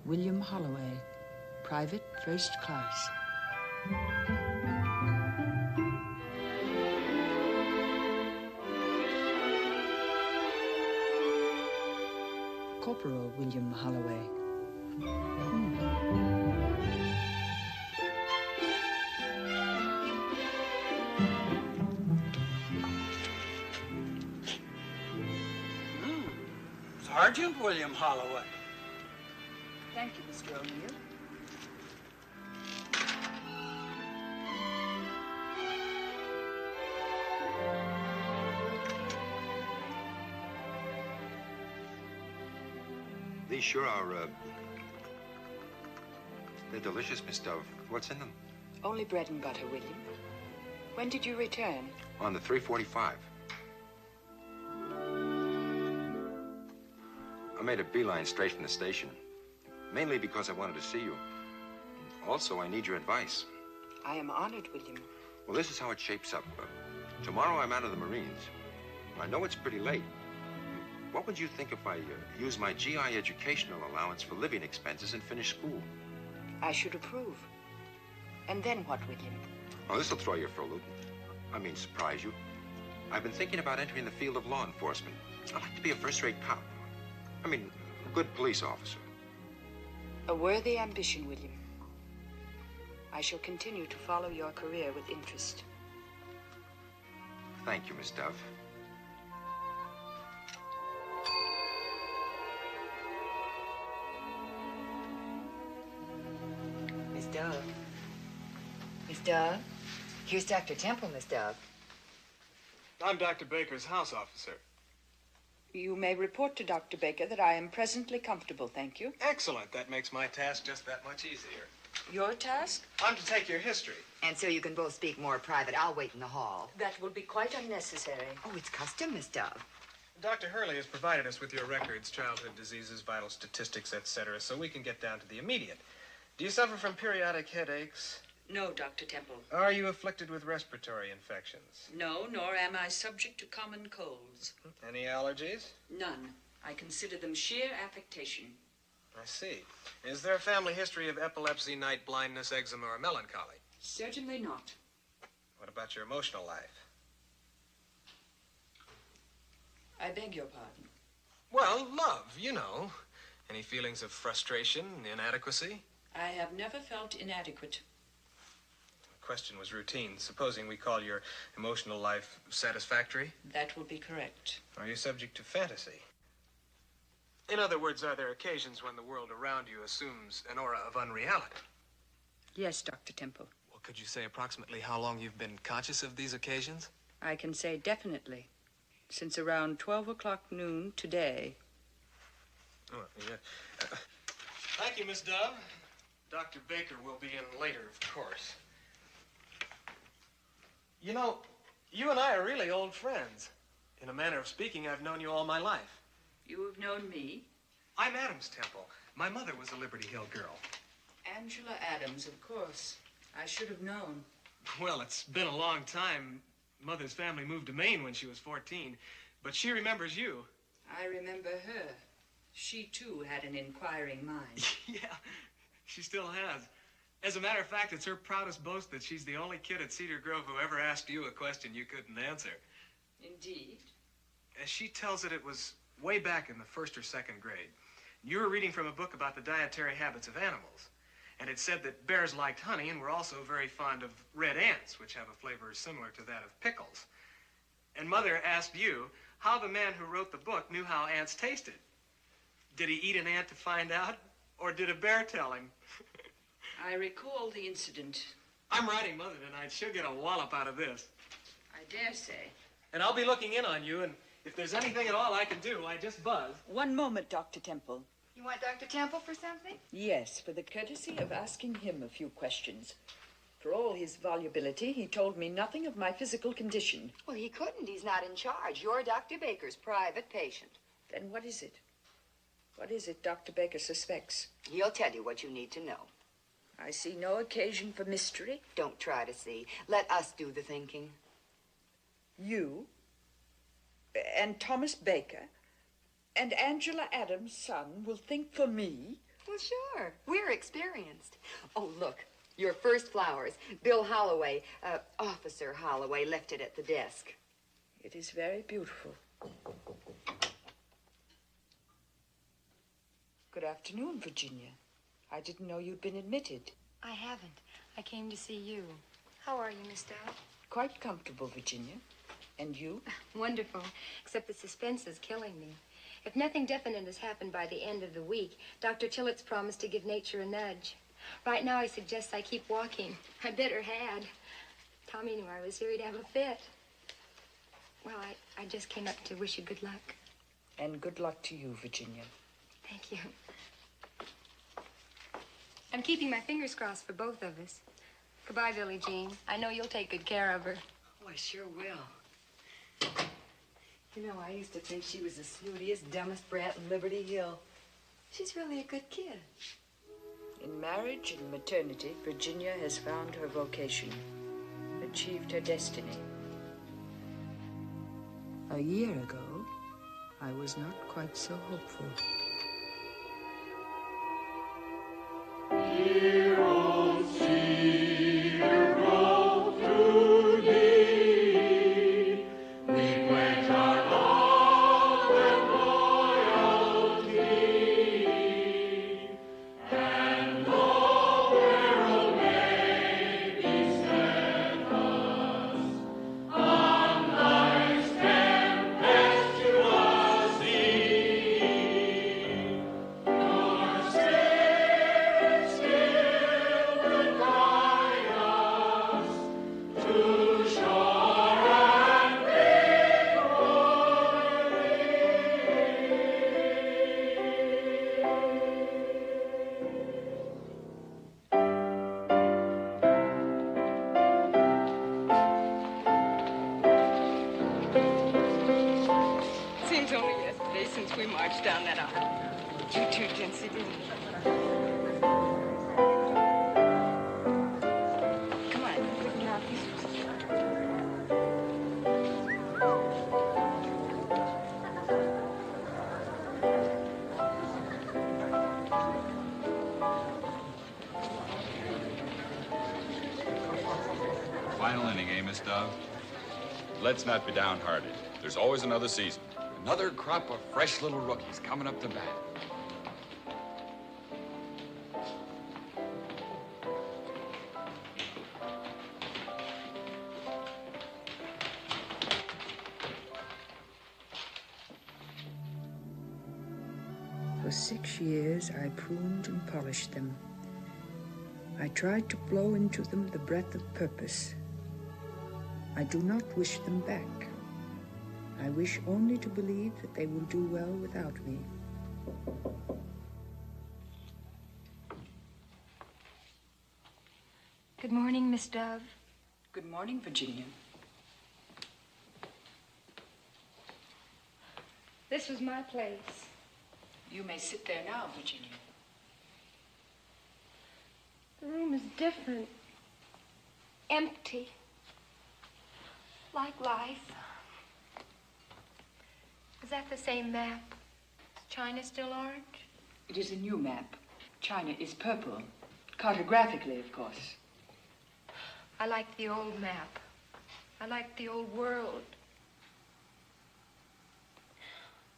[SPEAKER 2] William Holloway, private, first class. Corporal William Holloway.
[SPEAKER 19] Sergeant William Holloway.
[SPEAKER 16] Thank you, Mr. O'Neill.
[SPEAKER 20] These sure are, they're delicious, Miss Dove. What's in them?
[SPEAKER 16] Only bread and butter, William. When did you return?
[SPEAKER 20] On the 3:45. I made a beeline straight from the station, mainly because I wanted to see you. Also, I need your advice.
[SPEAKER 16] I am honored, William.
[SPEAKER 20] Well, this is how it shapes up. Tomorrow I'm out of the Marines. I know it's pretty late. What would you think if I use my GI educational allowance for living expenses and finish school?
[SPEAKER 16] I should approve. And then what, William?
[SPEAKER 20] Oh, this'll throw you for a loop. I mean, surprise you. I've been thinking about entering the field of law enforcement. I'd like to be a first-rate cop. I mean, a good police officer.
[SPEAKER 16] A worthy ambition, William. I shall continue to follow your career with interest.
[SPEAKER 20] Thank you, Miss Dove.
[SPEAKER 16] Miss Dove. Miss Dove? Here's Dr. Temple, Miss Dove.
[SPEAKER 8] I'm Dr. Baker's house officer.
[SPEAKER 16] You may report to Dr. Baker that I am presently comfortable, thank you.
[SPEAKER 8] Excellent. That makes my task just that much easier.
[SPEAKER 16] Your task?
[SPEAKER 8] I'm to take your history.
[SPEAKER 16] And so you can both speak more private. I'll wait in the hall.
[SPEAKER 2] That will be quite unnecessary.
[SPEAKER 16] Oh, it's custom, Miss Dove.
[SPEAKER 8] Dr. Hurley has provided us with your records, childhood diseases, vital statistics, etc., so we can get down to the immediate. Do you suffer from periodic headaches?
[SPEAKER 2] No, Dr. Temple.
[SPEAKER 8] Are you afflicted with respiratory infections?
[SPEAKER 2] No, nor am I subject to common colds.
[SPEAKER 8] Any allergies?
[SPEAKER 2] None. I consider them sheer affectation.
[SPEAKER 8] I see. Is there a family history of epilepsy, night blindness, eczema, or melancholy?
[SPEAKER 2] Certainly not.
[SPEAKER 8] What about your emotional life?
[SPEAKER 2] I beg your pardon.
[SPEAKER 8] Well, love, you know. Any feelings of frustration, inadequacy?
[SPEAKER 2] I have never felt inadequate.
[SPEAKER 8] The question was routine. Supposing we call your emotional life satisfactory?
[SPEAKER 2] That will be correct.
[SPEAKER 8] Are you subject to fantasy? In other words, are there occasions when the world around you assumes an aura of unreality?
[SPEAKER 16] Yes, Dr. Temple.
[SPEAKER 8] Well, could you say approximately how long you've been conscious of these occasions?
[SPEAKER 2] I can say definitely. Since around 12 o'clock noon today.
[SPEAKER 8] Oh, yeah. Thank you, Miss Dove. Dr. Baker will be in later, of course. You know, you and I are really old friends. In a manner of speaking, I've known you all my life.
[SPEAKER 2] You have known me?
[SPEAKER 8] I'm Adams Temple. My mother was a Liberty Hill girl.
[SPEAKER 2] Angela Adams, of course. I should have known.
[SPEAKER 8] Well, it's been a long time. Mother's family moved to Maine when she was 14, but she remembers you.
[SPEAKER 2] I remember her. She, too, had an inquiring mind.
[SPEAKER 8] Yeah, she still has. As a matter of fact, it's her proudest boast that she's the only kid at Cedar Grove who ever asked you a question you couldn't answer.
[SPEAKER 2] Indeed.
[SPEAKER 8] As she tells it, it was way back in the 1st or 2nd grade. You were reading from a book about the dietary habits of animals. And it said that bears liked honey and were also very fond of red ants, which have a flavor similar to that of pickles. And Mother asked you how the man who wrote the book knew how ants tasted. Did he eat an ant to find out, or did a bear tell him?
[SPEAKER 2] I recall the incident.
[SPEAKER 8] I'm writing Mother tonight. She'll get a wallop out of this.
[SPEAKER 2] I dare say.
[SPEAKER 8] And I'll be looking in on you, and if there's anything at all I can do, I just buzz.
[SPEAKER 2] One moment, Dr. Temple.
[SPEAKER 16] You want Dr. Temple for something?
[SPEAKER 2] Yes, for the courtesy of asking him a few questions. For all his volubility, he told me nothing of my physical condition.
[SPEAKER 16] Well, he couldn't. He's not in charge. You're Dr. Baker's private patient.
[SPEAKER 2] Then what is it? What is it Dr. Baker suspects?
[SPEAKER 16] He'll tell you what you need to know.
[SPEAKER 2] I see no occasion for mystery.
[SPEAKER 16] Don't try to see. Let us do the thinking.
[SPEAKER 2] You? And Thomas Baker? And Angela Adams' son will think for me?
[SPEAKER 16] Well, sure. We're experienced. Oh, look. Your first flowers. Bill Holloway, Officer Holloway, left it at the desk.
[SPEAKER 2] It is very beautiful. Good afternoon, Virginia. I didn't know you'd been admitted.
[SPEAKER 15] I haven't. I came to see you. How are you, Miss Dove?
[SPEAKER 2] Quite comfortable, Virginia. And you?
[SPEAKER 15] Wonderful, except the suspense is killing me. If nothing definite has happened by the end of the week, Dr. Tillett's promised to give nature a nudge. Right now, he suggests I keep walking. I better had. Tommy knew I was here, he'd have a fit. Well, I just came up to wish you good luck.
[SPEAKER 2] And good luck to you, Virginia.
[SPEAKER 15] Thank you. I'm keeping my fingers crossed for both of us. Goodbye, Billie Jean. I know you'll take good care of her.
[SPEAKER 2] Oh, I sure will. You know, I used to think she was the snootiest, dumbest brat in Liberty Hill.
[SPEAKER 15] She's really a good kid.
[SPEAKER 2] In marriage and maternity, Virginia has found her vocation, achieved her destiny. A year ago, I was not quite so hopeful.
[SPEAKER 21] Dear old Cedar Grove, to thee we pledge our love and loyalty, and though peril may beset us, on life's tempestuous sea, your spirit still will guide us to shore and
[SPEAKER 22] Seems only yesterday since we marched down that aisle. You too, Jency, didn't you? Come on, quick now.
[SPEAKER 3] Final inning, eh, Miss Dove? Let's not be downhearted. There's always another season. Another crop of fresh little rookies coming up to bat.
[SPEAKER 2] For 6 years, I pruned and polished them. I tried to blow into them the breath of purpose.
[SPEAKER 1] I do not wish them back. I wish only to believe that they will do well without me.
[SPEAKER 15] Good morning, Miss Dove.
[SPEAKER 2] Good morning, Virginia.
[SPEAKER 15] This was my place.
[SPEAKER 2] You may sit there now, Virginia.
[SPEAKER 15] The room is different. Empty. Like life. Is that the same map? Is China still orange?
[SPEAKER 2] It is a new map. China is purple. Cartographically, of course.
[SPEAKER 15] I like the old map. I like the old world.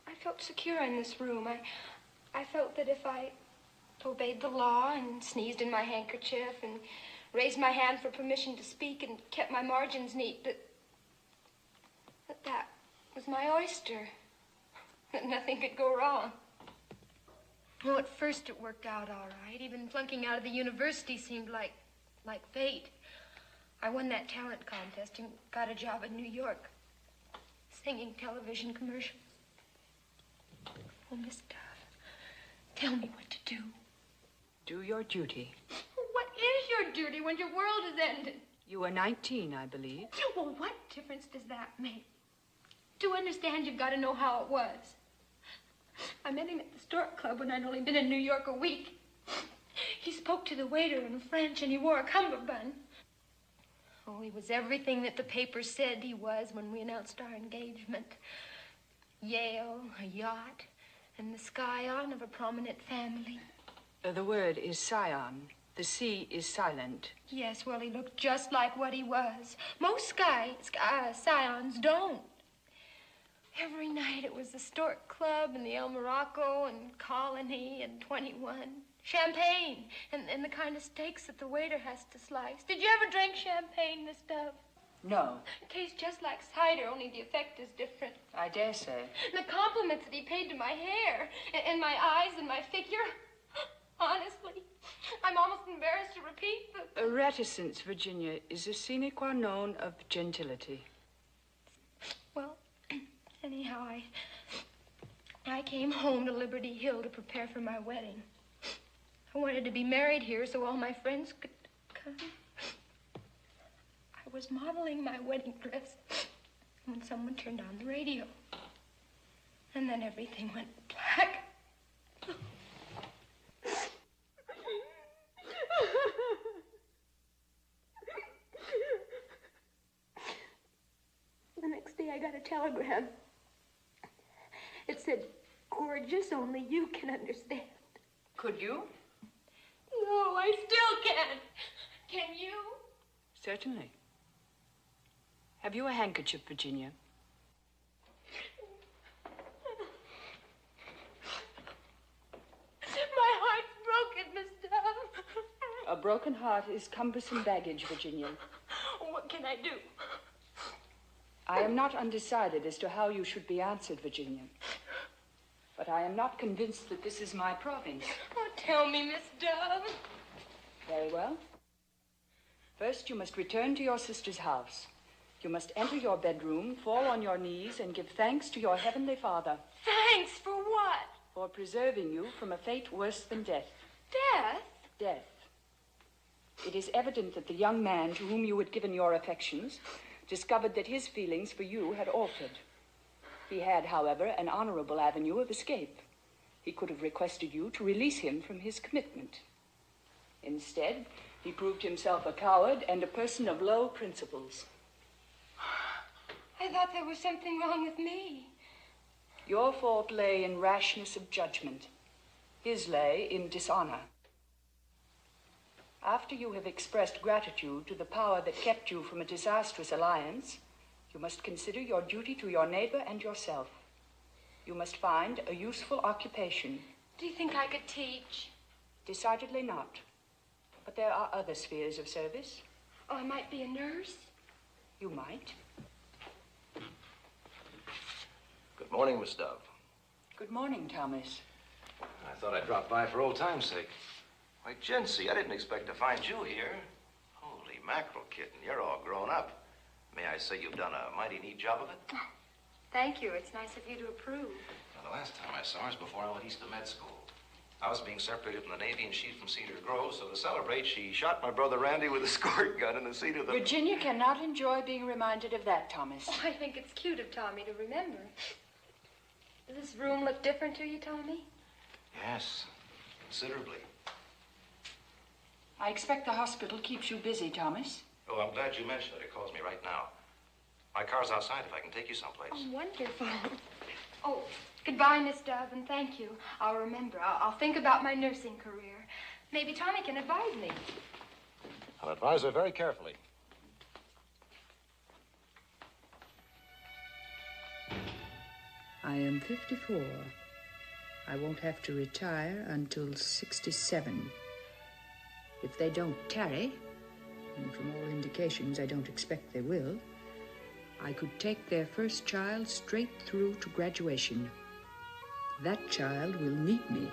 [SPEAKER 15] I felt secure in this room. I felt that if I obeyed the law and sneezed in my handkerchief and raised my hand for permission to speak and kept my margins neat, that was my oyster. That nothing could go wrong. Well, at first it worked out all right. Even flunking out of the university seemed like fate. I won that talent contest and got a job in New York, singing television commercials. Oh, Miss Dove, tell me what to do.
[SPEAKER 2] Do your duty.
[SPEAKER 15] What is your duty when your world is ended?
[SPEAKER 2] You are 19, I believe.
[SPEAKER 15] Well, what difference does that make? To understand, you've got to know how it was. I met him at the Stork Club when I'd only been in New York a week. He spoke to the waiter in French, and he wore a cummerbund. Oh, he was everything that the papers said he was when we announced our engagement. Yale, a yacht, and the scion of a prominent family.
[SPEAKER 2] The word is scion. The C is silent.
[SPEAKER 15] Yes, well, he looked just like what he was. Most scions don't. Every night it was the Stork Club and the El Morocco and Colony and 21. Champagne and the kind of steaks that the waiter has to slice. Did you ever drink champagne, Miss Dove?
[SPEAKER 2] No.
[SPEAKER 15] It tastes just like cider, only the effect is different.
[SPEAKER 2] I dare say.
[SPEAKER 15] And the compliments that he paid to my hair and my eyes and my figure. Honestly, I'm almost embarrassed to repeat, but...
[SPEAKER 2] Reticence, Virginia, is a sine qua non of gentility.
[SPEAKER 15] Well, anyhow, I came home to Liberty Hill to prepare for my wedding. I wanted to be married here so all my friends could come. I was modeling my wedding dress when someone turned on the radio. And then everything went black. The next day I got a telegram. It said, "Gorgeous, only you can understand."
[SPEAKER 2] Could you?
[SPEAKER 15] No, I still can't. Can you?
[SPEAKER 2] Certainly. Have you a handkerchief, Virginia?
[SPEAKER 15] My heart's broken, Miss Dove.
[SPEAKER 2] A broken heart is cumbersome baggage, Virginia.
[SPEAKER 15] What can I do?
[SPEAKER 2] I am not undecided as to how you should be answered, Virginia. But I am not convinced that this is my province.
[SPEAKER 15] Oh, tell me, Miss Dove.
[SPEAKER 2] Very well. First, you must return to your sister's house. You must enter your bedroom, fall on your knees, and give thanks to your heavenly Father.
[SPEAKER 15] Thanks for what?
[SPEAKER 2] For preserving you from a fate worse than death.
[SPEAKER 15] Death?
[SPEAKER 2] Death. It is evident that the young man to whom you had given your affections discovered that his feelings for you had altered. He had, however, an honorable avenue of escape. He could have requested you to release him from his commitment. Instead, he proved himself a coward and a person of low principles.
[SPEAKER 15] I thought there was something wrong with me.
[SPEAKER 2] Your fault lay in rashness of judgment. His lay in dishonor. After you have expressed gratitude to the power that kept you from a disastrous alliance, you must consider your duty to your neighbor and yourself. You must find a useful occupation.
[SPEAKER 15] Do you think I could teach?
[SPEAKER 2] Decidedly not. But there are other spheres of service.
[SPEAKER 15] Oh, I might be a nurse?
[SPEAKER 2] You might.
[SPEAKER 4] Good morning, Miss Dove.
[SPEAKER 2] Good morning, Thomas.
[SPEAKER 4] I thought I'd drop by for old time's sake. Why, Jency, I didn't expect to find you here. Holy mackerel, kitten, you're all grown up. May I say you've done a mighty neat job of it?
[SPEAKER 15] Thank you. It's nice of you to approve.
[SPEAKER 4] Well, the last time I saw her was before I went east to med school. I was being separated from the Navy and she's from Cedar Grove, so to celebrate, she shot my brother Randy with a squirt gun in the seat of the...
[SPEAKER 2] Virginia cannot enjoy being reminded of that, Thomas.
[SPEAKER 15] Oh, I think it's cute of Tommy to remember. Does this room look different to you, Tommy?
[SPEAKER 4] Yes, considerably.
[SPEAKER 2] I expect the hospital keeps you busy, Thomas.
[SPEAKER 4] Oh, I'm glad you mentioned it. It calls me right now. My car's outside if I can take you someplace.
[SPEAKER 15] Oh, wonderful. Oh, goodbye, Miss Dove, and thank you. I'll remember. I'll think about my nursing career. Maybe Tommy can advise me.
[SPEAKER 4] I'll advise her very carefully.
[SPEAKER 1] I am 54. I won't have to retire until 67. If they don't tarry, and from all indications I don't expect they will, I could take their first child straight through to graduation. That child will meet me.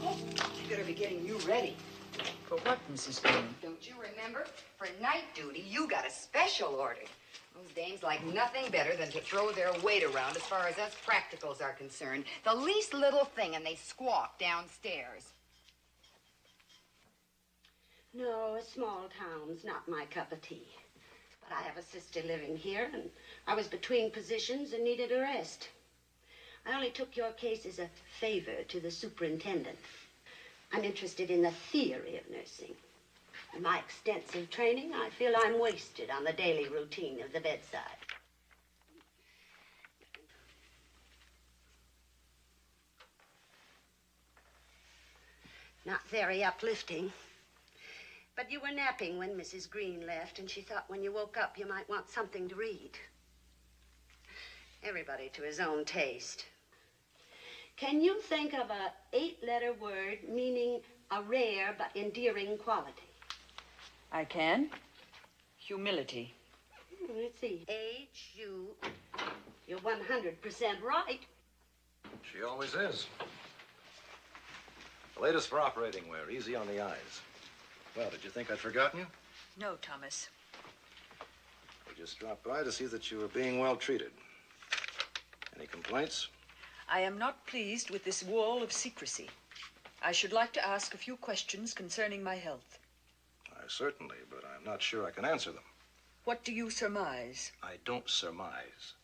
[SPEAKER 16] I better be getting you ready.
[SPEAKER 2] For what, Mrs. Green?
[SPEAKER 16] Don't you remember? For night duty, you got a special order. Those dames like nothing better than to throw their weight around as far as us practicals are concerned. The least little thing, and they squawk downstairs.
[SPEAKER 10] No, a small town's not my cup of tea. But I have a sister living here, and I was between positions and needed a rest. I only took your case as a favor to the superintendent. I'm interested in the theory of nursing. In my extensive training, I feel I'm wasted on the daily routine of the bedside. Not very uplifting. But you were napping when Mrs. Green left, and she thought when you woke up you might want something to read. Everybody to his own taste. Can you think of a 8-letter word meaning a rare but endearing quality?
[SPEAKER 2] I can. Humility.
[SPEAKER 10] Let's see. H-U. You're 100% right.
[SPEAKER 4] She always is. The latest for operating wear, easy on the eyes. Well, did you think I'd forgotten you?
[SPEAKER 2] No, Thomas.
[SPEAKER 4] We just dropped by to see that you were being well treated. Any complaints?
[SPEAKER 2] I am not pleased with this wall of secrecy. I should like to ask a few questions concerning my health.
[SPEAKER 4] Certainly, but I'm not sure I can answer them.
[SPEAKER 2] What do you surmise?
[SPEAKER 4] I don't surmise.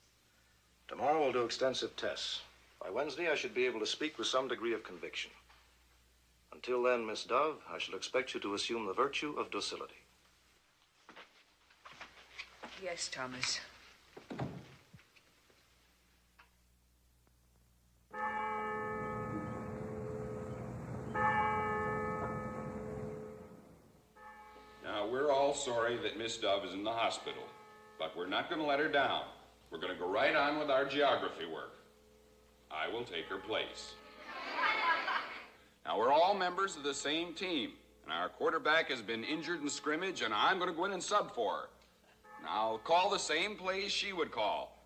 [SPEAKER 4] Tomorrow we'll do extensive tests. By Wednesday, I should be able to speak with some degree of conviction. Until then, Miss Dove, I shall expect you to assume the virtue of docility.
[SPEAKER 2] Yes, Thomas.
[SPEAKER 3] Now, we're all sorry that Miss Dove is in the hospital, but we're not going to let her down. We're going to go right on with our geography work. I will take her place. Now, we're all members of the same team, and our quarterback has been injured in scrimmage, and I'm going to go in and sub for her. Now, I'll call the same plays she would call.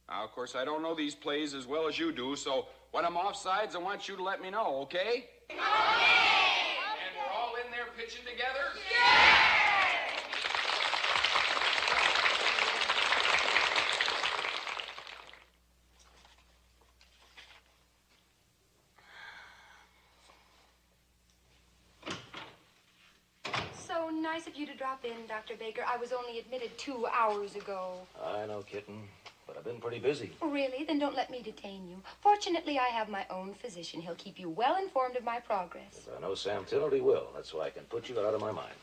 [SPEAKER 3] Now, of course, I don't know these plays as well as you do, so when I'm offsides, I want you to let me know, okay? Okay! And we're all in there pitching together? Yeah!
[SPEAKER 15] So nice of you to drop in, Dr. Baker. I was only admitted 2 hours ago.
[SPEAKER 4] I know, kitten, but I've been pretty busy.
[SPEAKER 15] Really? Then don't let me detain you. Fortunately, I have my own physician. He'll keep you well informed of my progress.
[SPEAKER 4] I know Sam Tillity will. That's why I can put you out of my mind.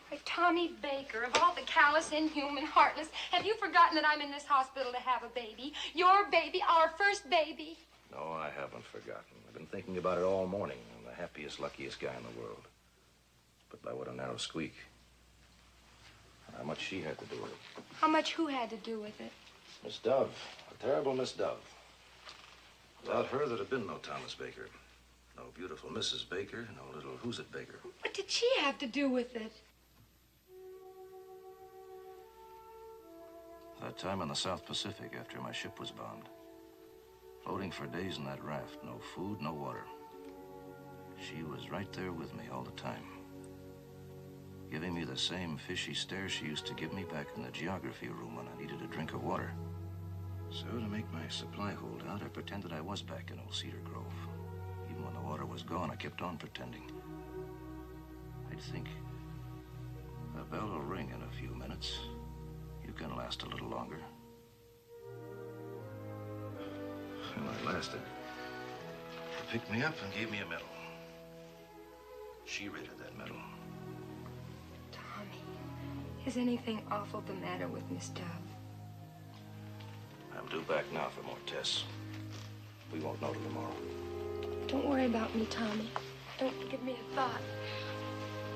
[SPEAKER 15] Why, Tommy Baker, of all the callous, inhuman, heartless, have you forgotten that I'm in this hospital to have a baby? Your baby, our first baby.
[SPEAKER 4] No, I haven't forgotten. I've been thinking about it all morning. I'm the happiest, luckiest guy in the world. But by what a narrow squeak. And how much she had to do with it.
[SPEAKER 15] How much who had to do with it?
[SPEAKER 4] Miss Dove. A terrible Miss Dove. Without her, there'd have been no Thomas Baker. No beautiful Mrs. Baker, no little Who's-It Baker.
[SPEAKER 15] What did she have to do with it?
[SPEAKER 4] That time in the South Pacific after my ship was bombed. Floating for days in that raft, no food, no water. She was right there with me all the time. Giving me the same fishy stare she used to give me back in the geography room when I needed a drink of water. So to make my supply hold out, I pretended I was back in old Cedar Grove. Even when the water was gone, I kept on pretending. I'd think, the bell will ring in a few minutes. You can last a little longer. And I lasted. She picked me up and gave me a medal. She rated that medal.
[SPEAKER 15] Tommy, is anything awful the matter with Miss Dove?
[SPEAKER 4] I'm due back now for more tests. We won't know till tomorrow.
[SPEAKER 15] Don't worry about me, Tommy. Don't give me a thought.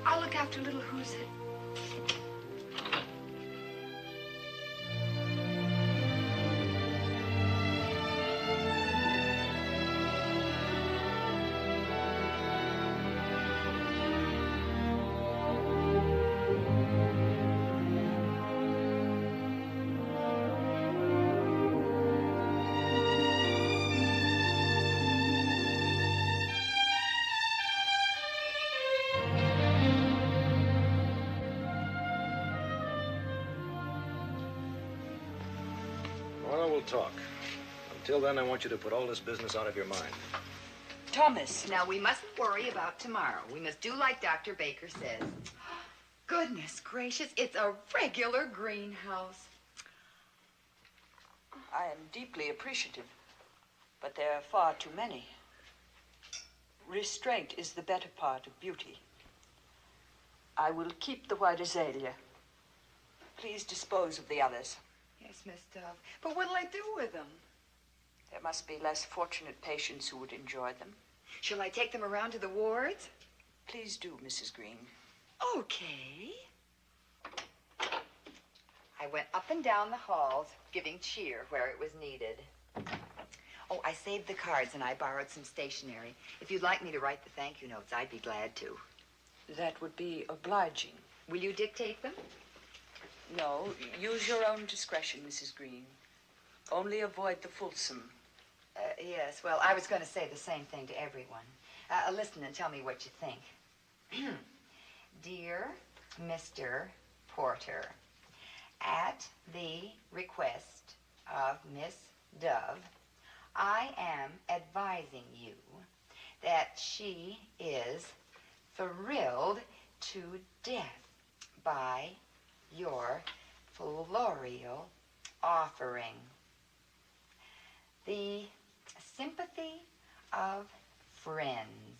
[SPEAKER 15] I'll look after little Who's It.
[SPEAKER 4] Talk. Until then, I want you to put all this business out of your mind.
[SPEAKER 16] Thomas. Now, we mustn't worry about tomorrow. We must do like Dr. Baker says. Goodness gracious, it's a regular greenhouse.
[SPEAKER 2] I am deeply appreciative, but there are far too many. Restraint is the better part of beauty. I will keep the white azalea. Please dispose of the others.
[SPEAKER 16] Yes, Miss Dove. But what'll I do with them?
[SPEAKER 2] There must be less fortunate patients who would enjoy them.
[SPEAKER 16] Shall I take them around to the wards?
[SPEAKER 2] Please do, Mrs. Green.
[SPEAKER 16] Okay. I went up and down the halls, giving cheer where it was needed. Oh, I saved the cards and I borrowed some stationery. If you'd like me to write the thank you notes, I'd be glad to.
[SPEAKER 2] That would be obliging.
[SPEAKER 16] Will you dictate them?
[SPEAKER 2] No, use your own discretion, Mrs. Green. Only avoid the fulsome.
[SPEAKER 16] Yes, well, I was going to say the same thing to everyone. Listen and tell me what you think. Dear Mr. Porter, at the request of Miss Dove, I am advising you that she is thrilled to death by your floral offering. The sympathy of friends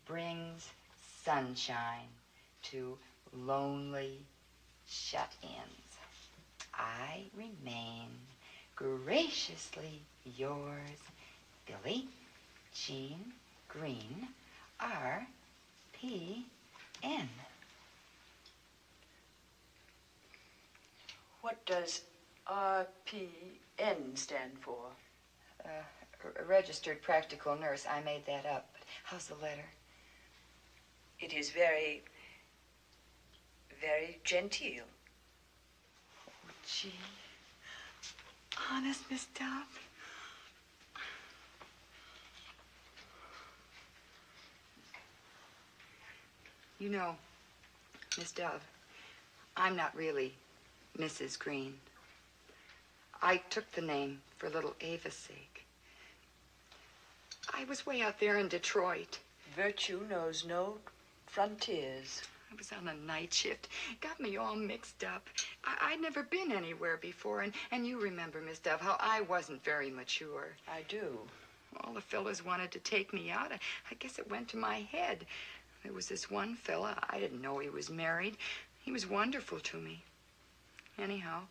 [SPEAKER 16] brings sunshine to lonely shut-ins. I remain graciously yours, Billy Jean Green, R.P.N.
[SPEAKER 2] What does RPN stand for?
[SPEAKER 16] A registered practical nurse. I made that up. But how's the letter?
[SPEAKER 2] It is very, very genteel.
[SPEAKER 16] Oh, gee. Honest, Miss Dove? You know, Miss Dove, I'm not really Mrs. Green. I took the name for little Ava's sake. I was way out there in Detroit.
[SPEAKER 2] Virtue knows no frontiers.
[SPEAKER 16] I was on a night shift. Got me all mixed up. I'd never been anywhere before, and you remember, Miss Dove, how I wasn't very mature.
[SPEAKER 2] I do.
[SPEAKER 16] All the fellas wanted to take me out. I guess it went to my head. There was this one fella. I didn't know he was married. He was wonderful to me. Anyhow,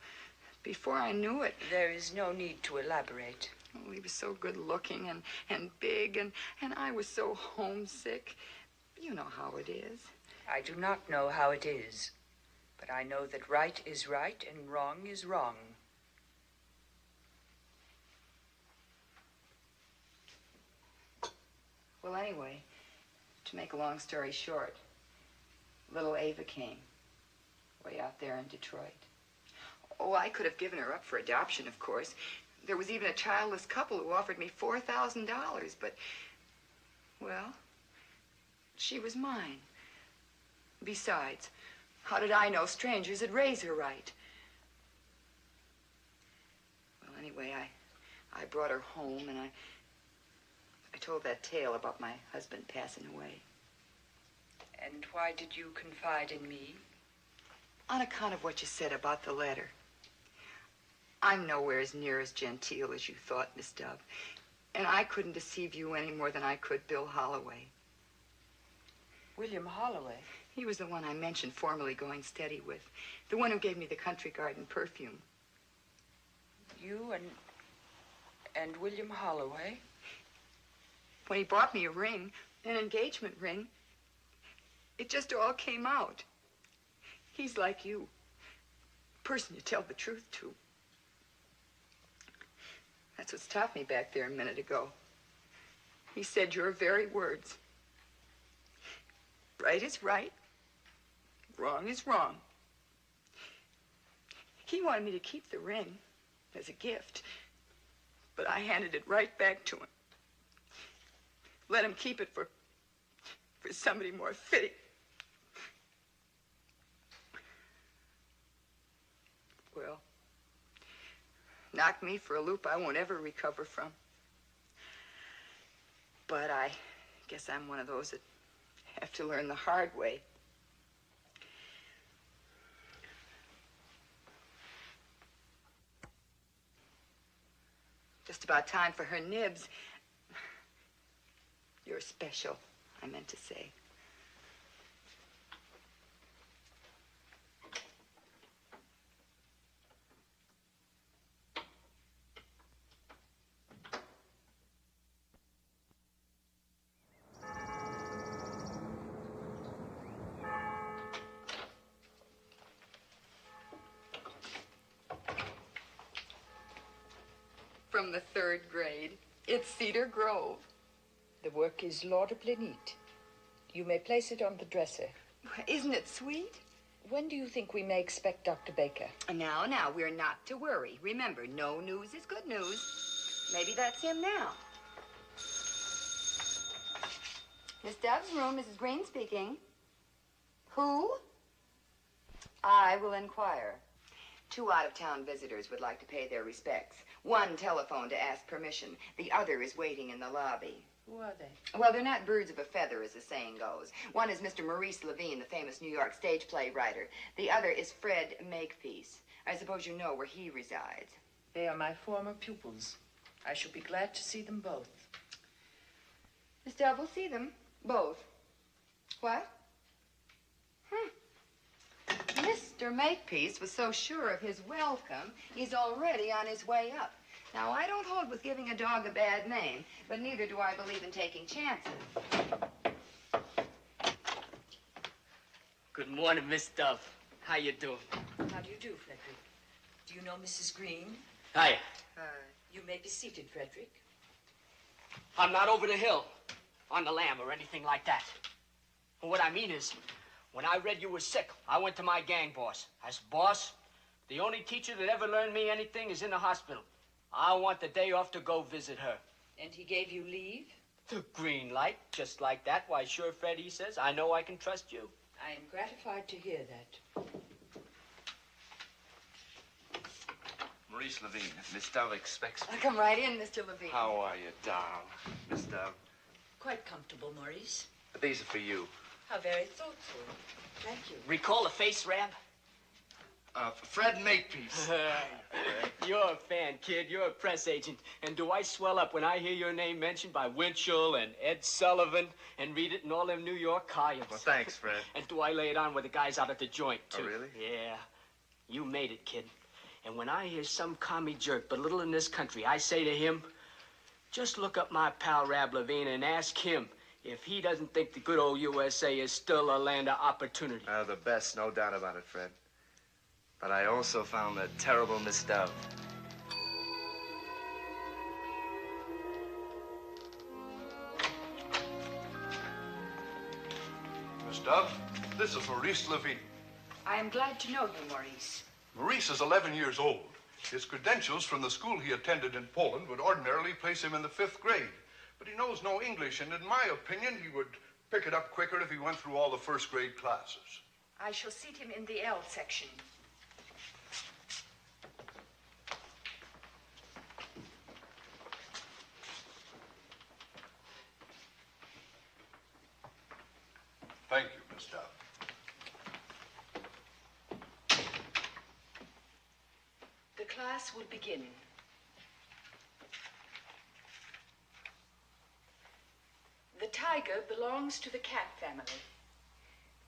[SPEAKER 16] before I knew it...
[SPEAKER 2] There is no need to elaborate.
[SPEAKER 16] Oh, he was so good-looking and big, and I was so homesick. You know how it is.
[SPEAKER 2] I do not know how it is, but I know that right is right and wrong is wrong.
[SPEAKER 16] Well, anyway, to make a long story short, little Ava came way out there in Detroit. Oh, I could have given her up for adoption, of course. There was even a childless couple who offered me $4,000, but, well, she was mine. Besides, how did I know strangers would raise her right? Well, anyway, I brought her home, and I told that tale about my husband passing away.
[SPEAKER 2] And why did you confide in me?
[SPEAKER 16] On account of what you said about the letter. I'm nowhere as near as genteel as you thought, Miss Dove. And I couldn't deceive you any more than I could Bill Holloway.
[SPEAKER 2] William Holloway?
[SPEAKER 16] He was the one I mentioned formerly going steady with. The one who gave me the country garden perfume.
[SPEAKER 2] You and William Holloway?
[SPEAKER 16] When he bought me a ring, an engagement ring, it just all came out. He's like you. Person you tell the truth to. That's what stopped me back there a minute ago. He said your very words. Right is right. Wrong is wrong. He wanted me to keep the ring as a gift, but I handed it right back to him. Let him keep it for somebody more fitting. Well, knock me for a loop I won't ever recover from. But I guess I'm one of those that have to learn the hard way. Just about time for her nibs. You're special, I meant to say. From the 3rd grade. It's Cedar Grove.
[SPEAKER 2] The work is laudably neat. You may place it on the dresser.
[SPEAKER 16] Isn't it sweet?
[SPEAKER 2] When do you think we may expect Dr. Baker?
[SPEAKER 16] Now, we're not to worry. Remember, no news is good news. Maybe that's him now. Miss Dove's room, Mrs. Green speaking. Who? I will inquire. 2 out-of-town visitors would like to pay their respects. One telephoned to ask permission. The other is waiting in the lobby.
[SPEAKER 2] Who are they?
[SPEAKER 16] Well, they're not birds of a feather, as the saying goes. One is Mr. Maurice Levine, the famous New York stage play writer. The other is Fred Makepeace. I suppose you know where he resides.
[SPEAKER 2] They are my former pupils. I shall be glad to see them both.
[SPEAKER 16] Miss Dove will see them. Both. What? Mr. Makepeace was so sure of his welcome, he's already on his way up. Now, I don't hold with giving a dog a bad name, but neither do I believe in taking chances.
[SPEAKER 12] Good morning, Miss Dove. How you doing?
[SPEAKER 2] How do you do, Frederick? Do you know Mrs. Green?
[SPEAKER 12] Hiya.
[SPEAKER 2] You may be seated, Frederick.
[SPEAKER 12] I'm not over the hill, on the lam, or anything like that. What I mean is, when I read you were sick, I went to my gang boss. I said, boss, the only teacher that ever learned me anything is in the hospital. I want the day off to go visit her.
[SPEAKER 2] And he gave you leave?
[SPEAKER 12] The green light, just like that. Why, sure, Fred, he says, I know I can trust you.
[SPEAKER 2] I am gratified to hear that.
[SPEAKER 4] Maurice Levine, Miss Dove expects me.
[SPEAKER 16] Come right in, Mr. Levine.
[SPEAKER 4] How are you, doll? Miss Dove?
[SPEAKER 2] Quite comfortable, Maurice.
[SPEAKER 4] These are for you.
[SPEAKER 2] How very thoughtful. Thank you.
[SPEAKER 12] Recall a face, Rab?
[SPEAKER 4] Fred Makepeace.
[SPEAKER 12] You're a fan, kid. You're a press agent. And do I swell up when I hear your name mentioned by Winchell and Ed Sullivan and read it in all them New York columns?
[SPEAKER 4] Well, thanks, Fred.
[SPEAKER 12] And do I lay it on with the guys out at the joint, too?
[SPEAKER 4] Oh, really?
[SPEAKER 12] Yeah. You made it, kid. And when I hear some commie jerk belittling this country, I say to him, just look up my pal Rab Levine and ask him if he doesn't think the good old USA is still a land of opportunity.
[SPEAKER 4] The best, no doubt about it, Fred. But I also found the terrible Miss Dove.
[SPEAKER 11] Miss Dove, this is Maurice Levine.
[SPEAKER 2] I am glad to know you, Maurice.
[SPEAKER 11] Maurice is 11 years old. His credentials from the school he attended in Poland would ordinarily place him in the 5th grade. But he knows no English, and in my opinion, he would pick it up quicker if he went through all the 1st grade classes.
[SPEAKER 2] I shall seat him in the L section.
[SPEAKER 11] Thank you, Miss Dove.
[SPEAKER 2] The class will begin. The tiger belongs to the cat family.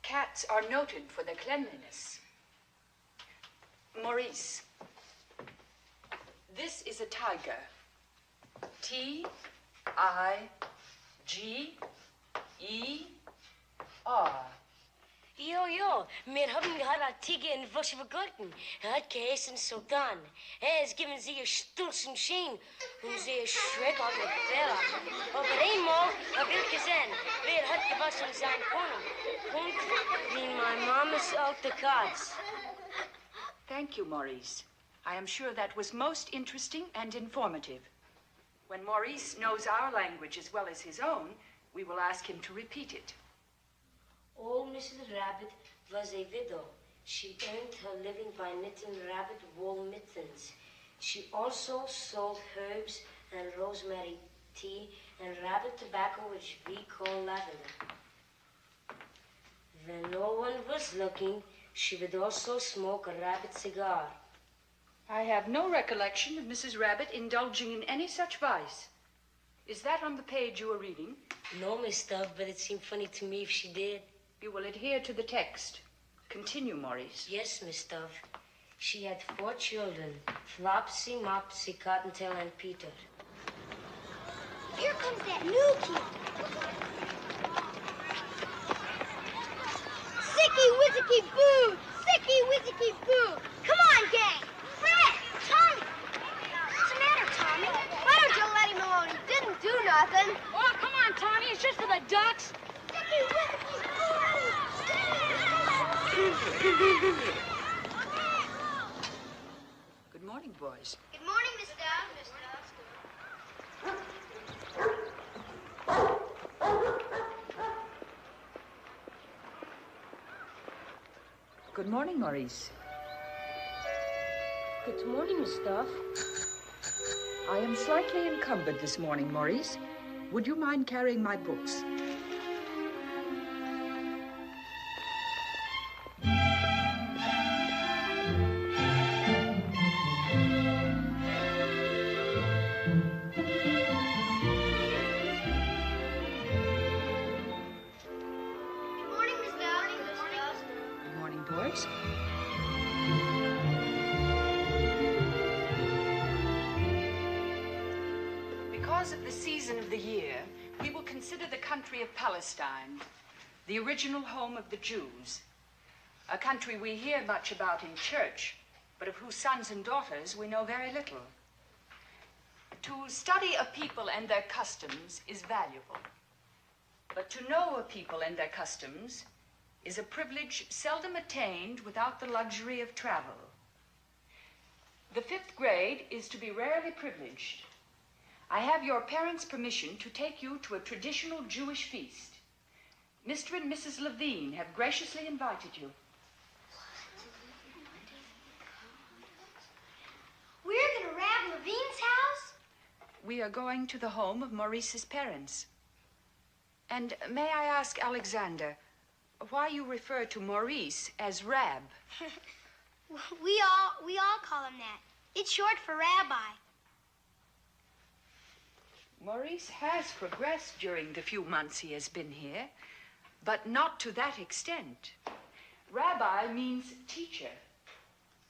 [SPEAKER 2] Cats are noted for their cleanliness. Maurice, this is a tiger. T-I-G-E-R.
[SPEAKER 13] Jo, wir haben gerade einen Tiger in Wasser vergotten. Hat geheißen Sultan. Es geben sie ihr Stolz und Schein und sie Schreck auf den Fehler. Aber einmal habe ich gesehen, wer hat gewaschen sein Korn. Und wie my mama's alte Katz.
[SPEAKER 2] Thank you, Maurice. I am sure that was most interesting and informative. When Maurice knows our language as well as his own, we will ask him to repeat it.
[SPEAKER 13] Old Mrs. Rabbit was a widow. She earned her living by knitting rabbit wool mittens. She also sold herbs and rosemary tea and rabbit tobacco, which we call lavender. When no one was looking, she would also smoke a rabbit cigar.
[SPEAKER 2] I have no recollection of Mrs. Rabbit indulging in any such vice. Is that on the page you were reading?
[SPEAKER 13] No, Miss Dove, but it seemed funny to me if she did.
[SPEAKER 2] You will adhere to the text. Continue, Maurice.
[SPEAKER 13] Yes, Miss Dove. She had 4 children, Flopsy, Mopsy, Cottontail, and Peter.
[SPEAKER 9] Here comes that new kid. Sicky wizzicky boo! Sicky wizzicky boo! Come on, gang! Fred! Tommy! What's the matter, Tommy? Why don't you let him alone? He didn't do nothing. Oh, come on, Tommy. It's just for the ducks. Sicky wizzicky boo!
[SPEAKER 2] Good morning, boys.
[SPEAKER 9] Good morning, Miss Dove.
[SPEAKER 2] Good morning, Maurice.
[SPEAKER 13] Good morning, Miss Dove.
[SPEAKER 2] I am slightly encumbered this morning, Maurice. Would you mind carrying my books? Because of the season of the year, we will consider the country of Palestine, the original home of the Jews, a country we hear much about in church, but of whose sons and daughters we know very little. To study a people and their customs is valuable, but to know a people and their customs is a privilege seldom attained without the luxury of travel. The 5th grade is to be rarely privileged. I have your parents' permission to take you to a traditional Jewish feast. Mr. and Mrs. Levine have graciously invited you.
[SPEAKER 9] We're going to Rab Levine's house?
[SPEAKER 2] We are going to the home of Maurice's parents. And may I ask, Alexander, why you refer to Maurice as Rab?
[SPEAKER 9] We all call him that. It's short for rabbi.
[SPEAKER 2] Maurice has progressed during the few months he has been here, but not to that extent. Rabbi means teacher.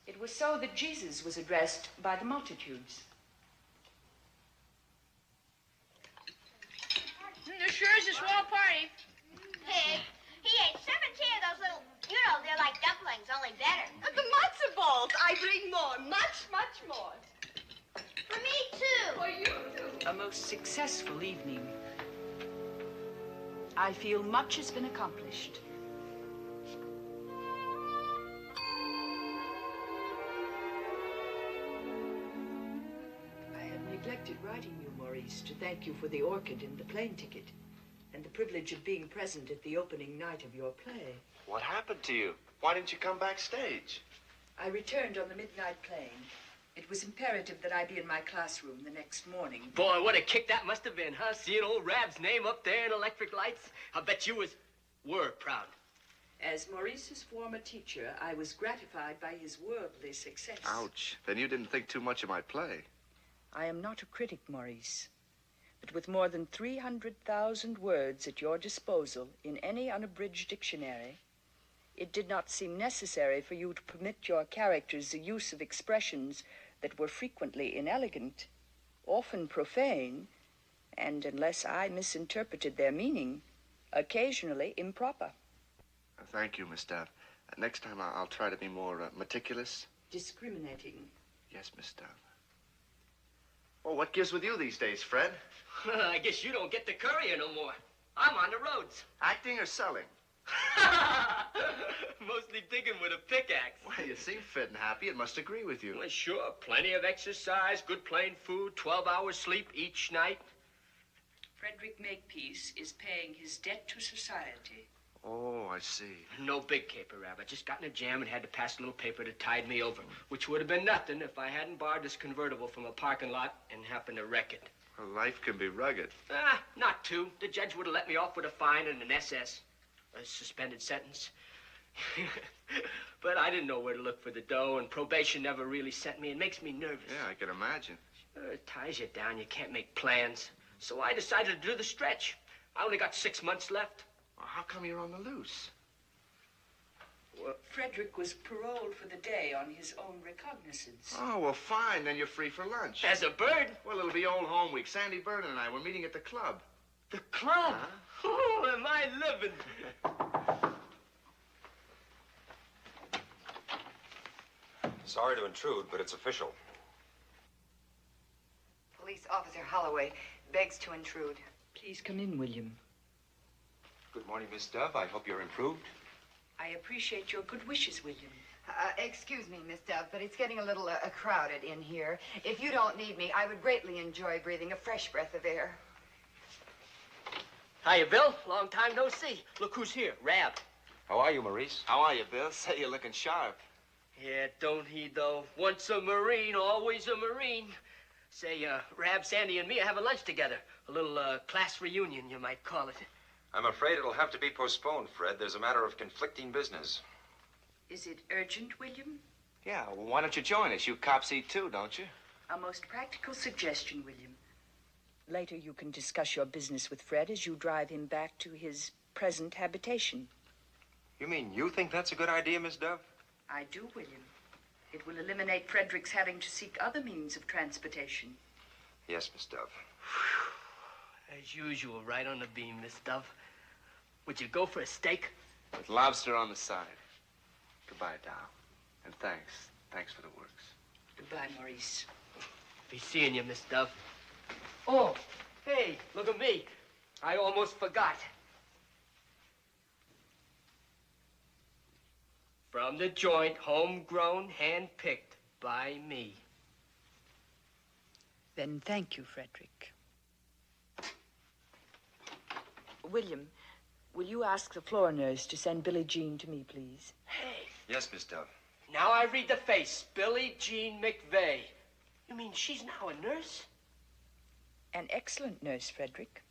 [SPEAKER 2] It was so that Jesus was addressed by the multitudes.
[SPEAKER 9] This sure is a small party. Pig, he ate 17 of those little, they're like dumplings, only better.
[SPEAKER 5] The matzo balls. I bring more. Much, much more.
[SPEAKER 9] For me, too.
[SPEAKER 5] For you, too.
[SPEAKER 2] A most successful evening. I feel much has been accomplished. Maurice, to thank you for the orchid and the plane ticket, and the privilege of being present at the opening night of your play.
[SPEAKER 4] What happened to you? Why didn't you come backstage?
[SPEAKER 2] I returned on the midnight plane. It was imperative that I be in my classroom the next morning.
[SPEAKER 12] Boy, what a kick that must have been, huh? Seeing old Rab's name up there in electric lights. I bet you were proud.
[SPEAKER 2] As Maurice's former teacher, I was gratified by his worldly success.
[SPEAKER 4] Ouch. Then you didn't think too much of my play.
[SPEAKER 2] I am not a critic, Maurice. But with more than 300,000 words at your disposal in any unabridged dictionary, it did not seem necessary for you to permit your characters the use of expressions that were frequently inelegant, often profane, and, unless I misinterpreted their meaning, occasionally improper.
[SPEAKER 4] Thank you, Miss Dove. Next time I'll try to be more meticulous.
[SPEAKER 2] Discriminating.
[SPEAKER 4] Yes, Miss Dove. Well, what gives with you these days, Fred?
[SPEAKER 12] I guess you don't get the courier no more. I'm on the roads.
[SPEAKER 4] Acting or selling?
[SPEAKER 12] Mostly digging with a pickaxe.
[SPEAKER 4] Well, you seem fit and happy. It must agree with you.
[SPEAKER 12] Well, sure. Plenty of exercise, good plain food, 12 hours sleep each night.
[SPEAKER 2] Frederick Makepeace is paying his debt to society.
[SPEAKER 4] Oh, I see.
[SPEAKER 12] No big caper, Rab. I just got in a jam and had to pass a little paper to tide me over, which would have been nothing if I hadn't borrowed this convertible from a parking lot and happened to wreck it.
[SPEAKER 4] Well, life can be rugged.
[SPEAKER 12] Not too. The judge would have let me off with a fine and an SS. A suspended sentence. But I didn't know where to look for the dough, and probation never really sent me. It makes me nervous.
[SPEAKER 4] Yeah, I can imagine.
[SPEAKER 12] It ties you down. You can't make plans. So I decided to do the stretch. I only got 6 months left.
[SPEAKER 4] Well, how come you're on the loose?
[SPEAKER 2] Well, Frederick was paroled for the day on his own recognizance.
[SPEAKER 4] Oh, well, fine. Then you're free for lunch.
[SPEAKER 12] As a bird?
[SPEAKER 4] Well, it'll be old home week. Sandy Vernon and I, we're meeting at the club.
[SPEAKER 12] The club? Huh? Oh, am I living?
[SPEAKER 20] Sorry to intrude, but it's official.
[SPEAKER 16] Police Officer Holloway begs to intrude.
[SPEAKER 2] Please come in, William.
[SPEAKER 20] Good morning, Miss Dove. I hope you're improved.
[SPEAKER 2] I appreciate your good wishes, William.
[SPEAKER 16] Excuse me, Miss Dove, but it's getting a little crowded in here. If you don't need me, I would greatly enjoy breathing a fresh breath of air.
[SPEAKER 12] Hiya, Bill. Long time no see. Look who's here, Rab.
[SPEAKER 20] How are you, Maurice?
[SPEAKER 4] How are you, Bill? Say, you're looking sharp.
[SPEAKER 12] Yeah, don't he, though? Once a Marine, always a Marine. Say, Rab, Sandy, and me are having lunch together. A little class reunion, you might call it.
[SPEAKER 20] I'm afraid it'll have to be postponed, Fred. There's a matter of conflicting business.
[SPEAKER 2] Is it urgent, William?
[SPEAKER 4] Yeah, well, why don't you join us? You cops eat too, don't you?
[SPEAKER 2] A most practical suggestion, William. Later you can discuss your business with Fred as you drive him back to his present habitation.
[SPEAKER 20] You mean you think that's a good idea, Miss Dove?
[SPEAKER 2] I do, William. It will eliminate Frederick's having to seek other means of transportation.
[SPEAKER 20] Yes, Miss Dove.
[SPEAKER 12] As usual, right on the beam, Miss Dove. Would you go for a steak?
[SPEAKER 4] With lobster on the side. Goodbye, Dow. And thanks. Thanks for the works.
[SPEAKER 2] Goodbye, Maurice.
[SPEAKER 12] Be seeing you, Miss Dove. Oh, hey, look at me. I almost forgot. From the joint, homegrown, hand-picked by me.
[SPEAKER 2] Then thank you, Frederick. William, will you ask the floor nurse to send Billie Jean to me, please?
[SPEAKER 12] Hey.
[SPEAKER 20] Yes, Miss Dove.
[SPEAKER 12] Now I read the face. Billie Jean McVeigh. You mean she's now a nurse?
[SPEAKER 2] An excellent nurse, Frederick.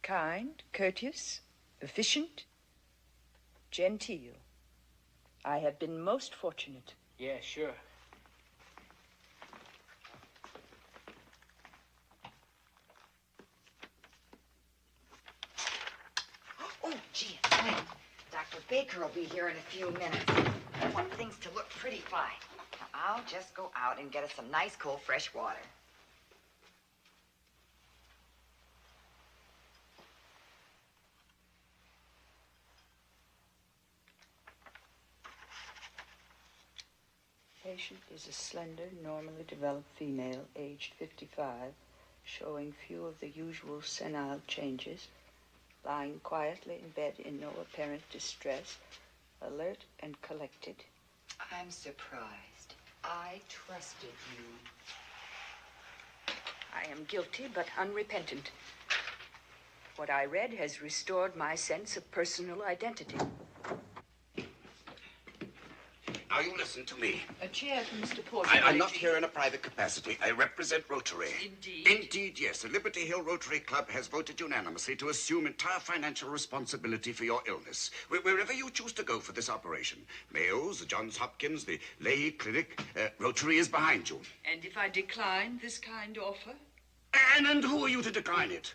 [SPEAKER 2] Kind, courteous, efficient, genteel. I have been most fortunate.
[SPEAKER 12] Yeah, sure.
[SPEAKER 16] Oh, gee, it's fine. Dr. Baker will be here in a few minutes. I want things to look pretty fine. Now, I'll just go out and get us some nice, cold, fresh water.
[SPEAKER 2] Patient is a slender, normally developed female, aged 55, showing few of the usual senile changes, lying quietly in bed in no apparent distress, alert and collected.
[SPEAKER 16] I'm surprised. I trusted you.
[SPEAKER 2] I am guilty but unrepentant. What I read has restored my sense of personal identity.
[SPEAKER 7] Now you listen to me.
[SPEAKER 2] A chair for Mr. Porter.
[SPEAKER 7] I'm not here in a private capacity. I represent Rotary.
[SPEAKER 2] Indeed?
[SPEAKER 7] Indeed, yes. The Liberty Hill Rotary Club has voted unanimously to assume entire financial responsibility for your illness. Wherever you choose to go for this operation. Mayo's, the Johns Hopkins, the Leahy Clinic, Rotary is behind you.
[SPEAKER 2] And if I decline this kind offer?
[SPEAKER 7] And who are you to decline it?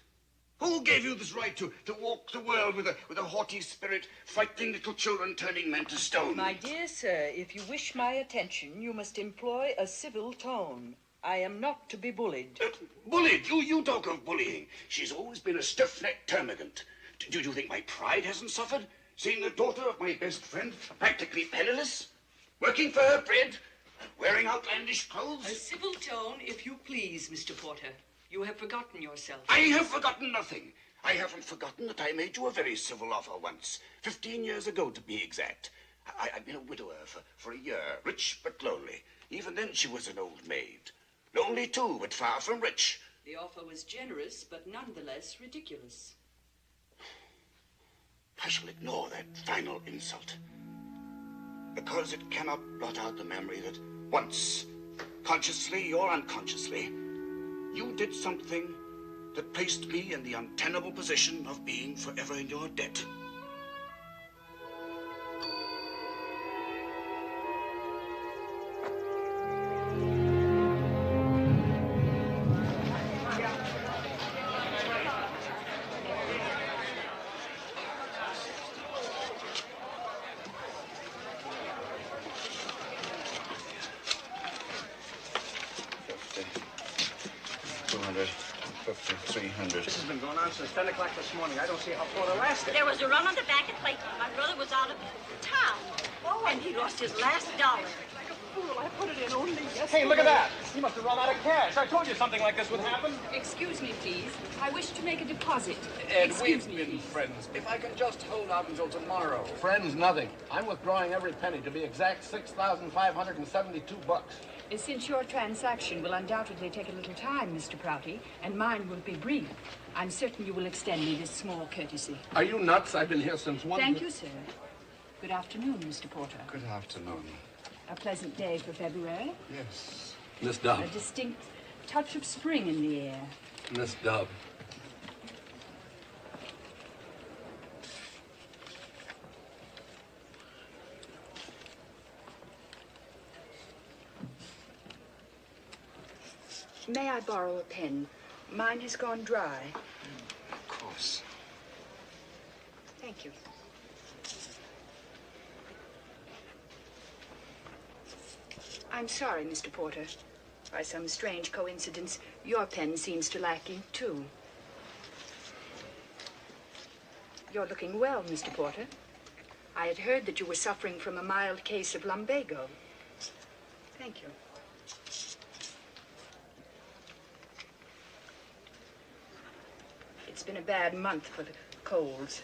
[SPEAKER 7] Who gave you this right to walk the world with a haughty spirit, frightening little children, turning men to stone?
[SPEAKER 2] My dear sir, if you wish my attention, you must employ a civil tone. I am not to be bullied.
[SPEAKER 7] Bullied? You talk of bullying. She's always been a stiff-necked termagant. Do you think my pride hasn't suffered? Seeing the daughter of my best friend practically penniless? Working for her bread? Wearing outlandish clothes?
[SPEAKER 2] A civil tone, if you please, Mr. Porter. You have forgotten yourself.
[SPEAKER 7] I have forgotten nothing. I haven't forgotten that I made you a very civil offer once. 15 years ago, to be exact. I've been a widower for a year, rich but lonely. Even then, she was an old maid. Lonely, too, but far from rich.
[SPEAKER 2] The offer was generous, but nonetheless ridiculous.
[SPEAKER 7] I shall ignore that final insult. Because it cannot blot out the memory that once, consciously or unconsciously, you did something that placed me in the untenable position of being forever in your debt.
[SPEAKER 14] This has been going on since 10 o'clock this morning. I don't see how Porter lasted.
[SPEAKER 6] There was a run on the back at Clayton. My brother was out of town. Oh, and he lost his last dollar.
[SPEAKER 14] Like a fool, I put it in only yesterday. Hey, look at that. He must have run out of cash. I told you something like this would happen.
[SPEAKER 2] Excuse me, please. I wish to make a deposit.
[SPEAKER 14] Ed,
[SPEAKER 2] Excuse
[SPEAKER 14] we've
[SPEAKER 2] me,
[SPEAKER 14] been
[SPEAKER 2] please.
[SPEAKER 14] friends. If I can just hold out until tomorrow. Friends, nothing. I'm withdrawing every penny. To be exact, $6,572.
[SPEAKER 2] Since your transaction will undoubtedly take a little time, Mr. Prouty, and mine will be brief, I'm certain you will extend me this small courtesy.
[SPEAKER 14] Are you nuts? I've been here since 1.
[SPEAKER 2] Thank you, sir. Good afternoon, Mr. Porter.
[SPEAKER 14] Good afternoon.
[SPEAKER 2] A pleasant day for February.
[SPEAKER 14] Yes. Miss Dove.
[SPEAKER 2] A distinct touch of spring in the air.
[SPEAKER 14] Miss Dove.
[SPEAKER 2] May I borrow a pen? Mine has gone dry.
[SPEAKER 14] Of course.
[SPEAKER 2] Thank you. I'm sorry, Mr. Porter. By some strange coincidence, your pen seems to lack ink, too. You're looking well, Mr. Porter. I had heard that you were suffering from a mild case of lumbago. Thank you. It's been a bad month for the colds.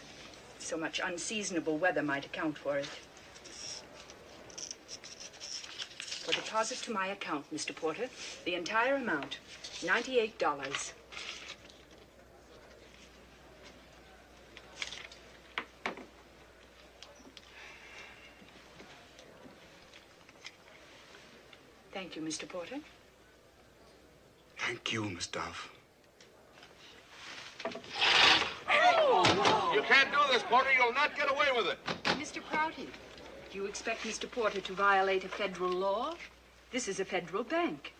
[SPEAKER 2] So much unseasonable weather might account for it. For deposit to my account, Mr. Porter, the entire amount, $98. Thank you, Mr. Porter.
[SPEAKER 7] Thank you, Miss Dove.
[SPEAKER 11] You can't do this, Porter. You'll not get away with it.
[SPEAKER 2] Mr. Prouty, do you expect Mr. Porter to violate a federal law? This is a federal bank.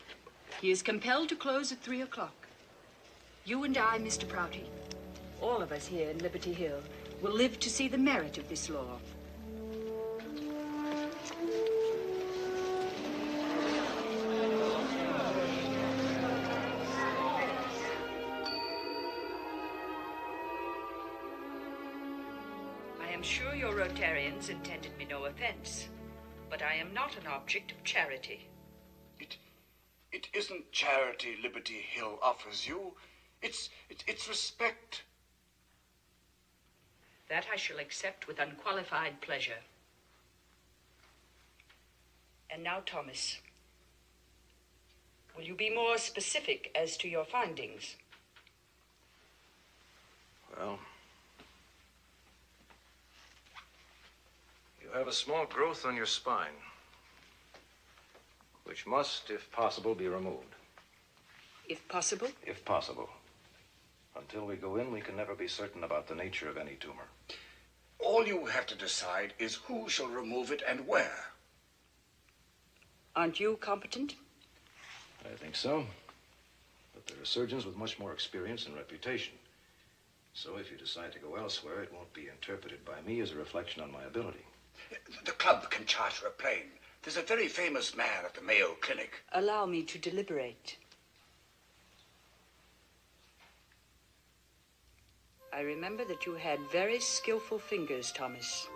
[SPEAKER 2] He is compelled to close at 3 o'clock. You and I, Mr. Prouty, all of us here in Liberty Hill, will live to see the merit of this law. I'm sure your Rotarians intended me no offense, but I am not an object of charity.
[SPEAKER 7] It isn't charity Liberty Hill offers you. It's respect.
[SPEAKER 2] That I shall accept with unqualified pleasure. And now, Thomas, Will you be more specific as to your findings?
[SPEAKER 4] Well, you have a small growth on your spine, which must, if possible, be removed.
[SPEAKER 2] If possible?
[SPEAKER 4] If possible. Until we go in, we can never be certain about the nature of any tumor.
[SPEAKER 7] All you have to decide is who shall remove it and where.
[SPEAKER 2] Aren't you competent?
[SPEAKER 4] I think so. But there are surgeons with much more experience and reputation. So if you decide to go elsewhere, it won't be interpreted by me as a reflection on my ability.
[SPEAKER 7] The club can charter a plane. There's a very famous man at the Mayo Clinic.
[SPEAKER 2] Allow me to deliberate. I remember that you had very skillful fingers, Thomas.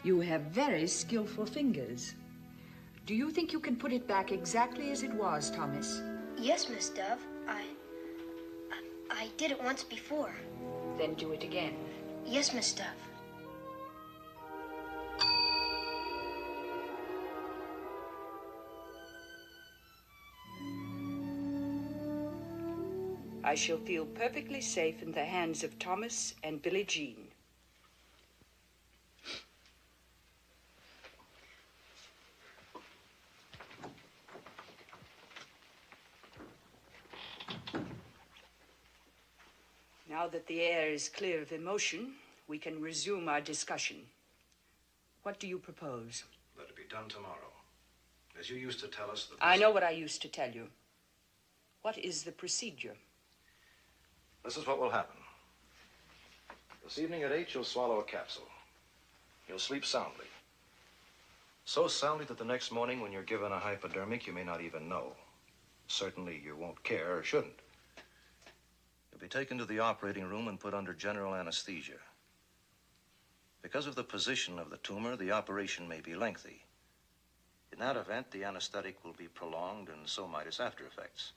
[SPEAKER 2] You have very skillful fingers. Do you think you can put it back exactly as it was, Thomas?
[SPEAKER 9] Yes, Miss Dove. I did it once before.
[SPEAKER 2] Then do it again.
[SPEAKER 9] Yes, Miss Dove.
[SPEAKER 2] I shall feel perfectly safe in the hands of Thomas and Billie Jean. Now that the air is clear of emotion, we can resume our discussion. What do you propose?
[SPEAKER 4] Let it be done tomorrow. As you used to tell us...
[SPEAKER 2] I know what I used to tell you. What is the procedure?
[SPEAKER 4] This is what will happen. This evening at 8, you'll swallow a capsule. You'll sleep soundly. So soundly that the next morning when you're given a hypodermic, you may not even know. Certainly you won't care or shouldn't. You'll be taken to the operating room and put under general anesthesia. Because of the position of the tumor, the operation may be lengthy. In that event, the anesthetic will be prolonged, and so might its after effects.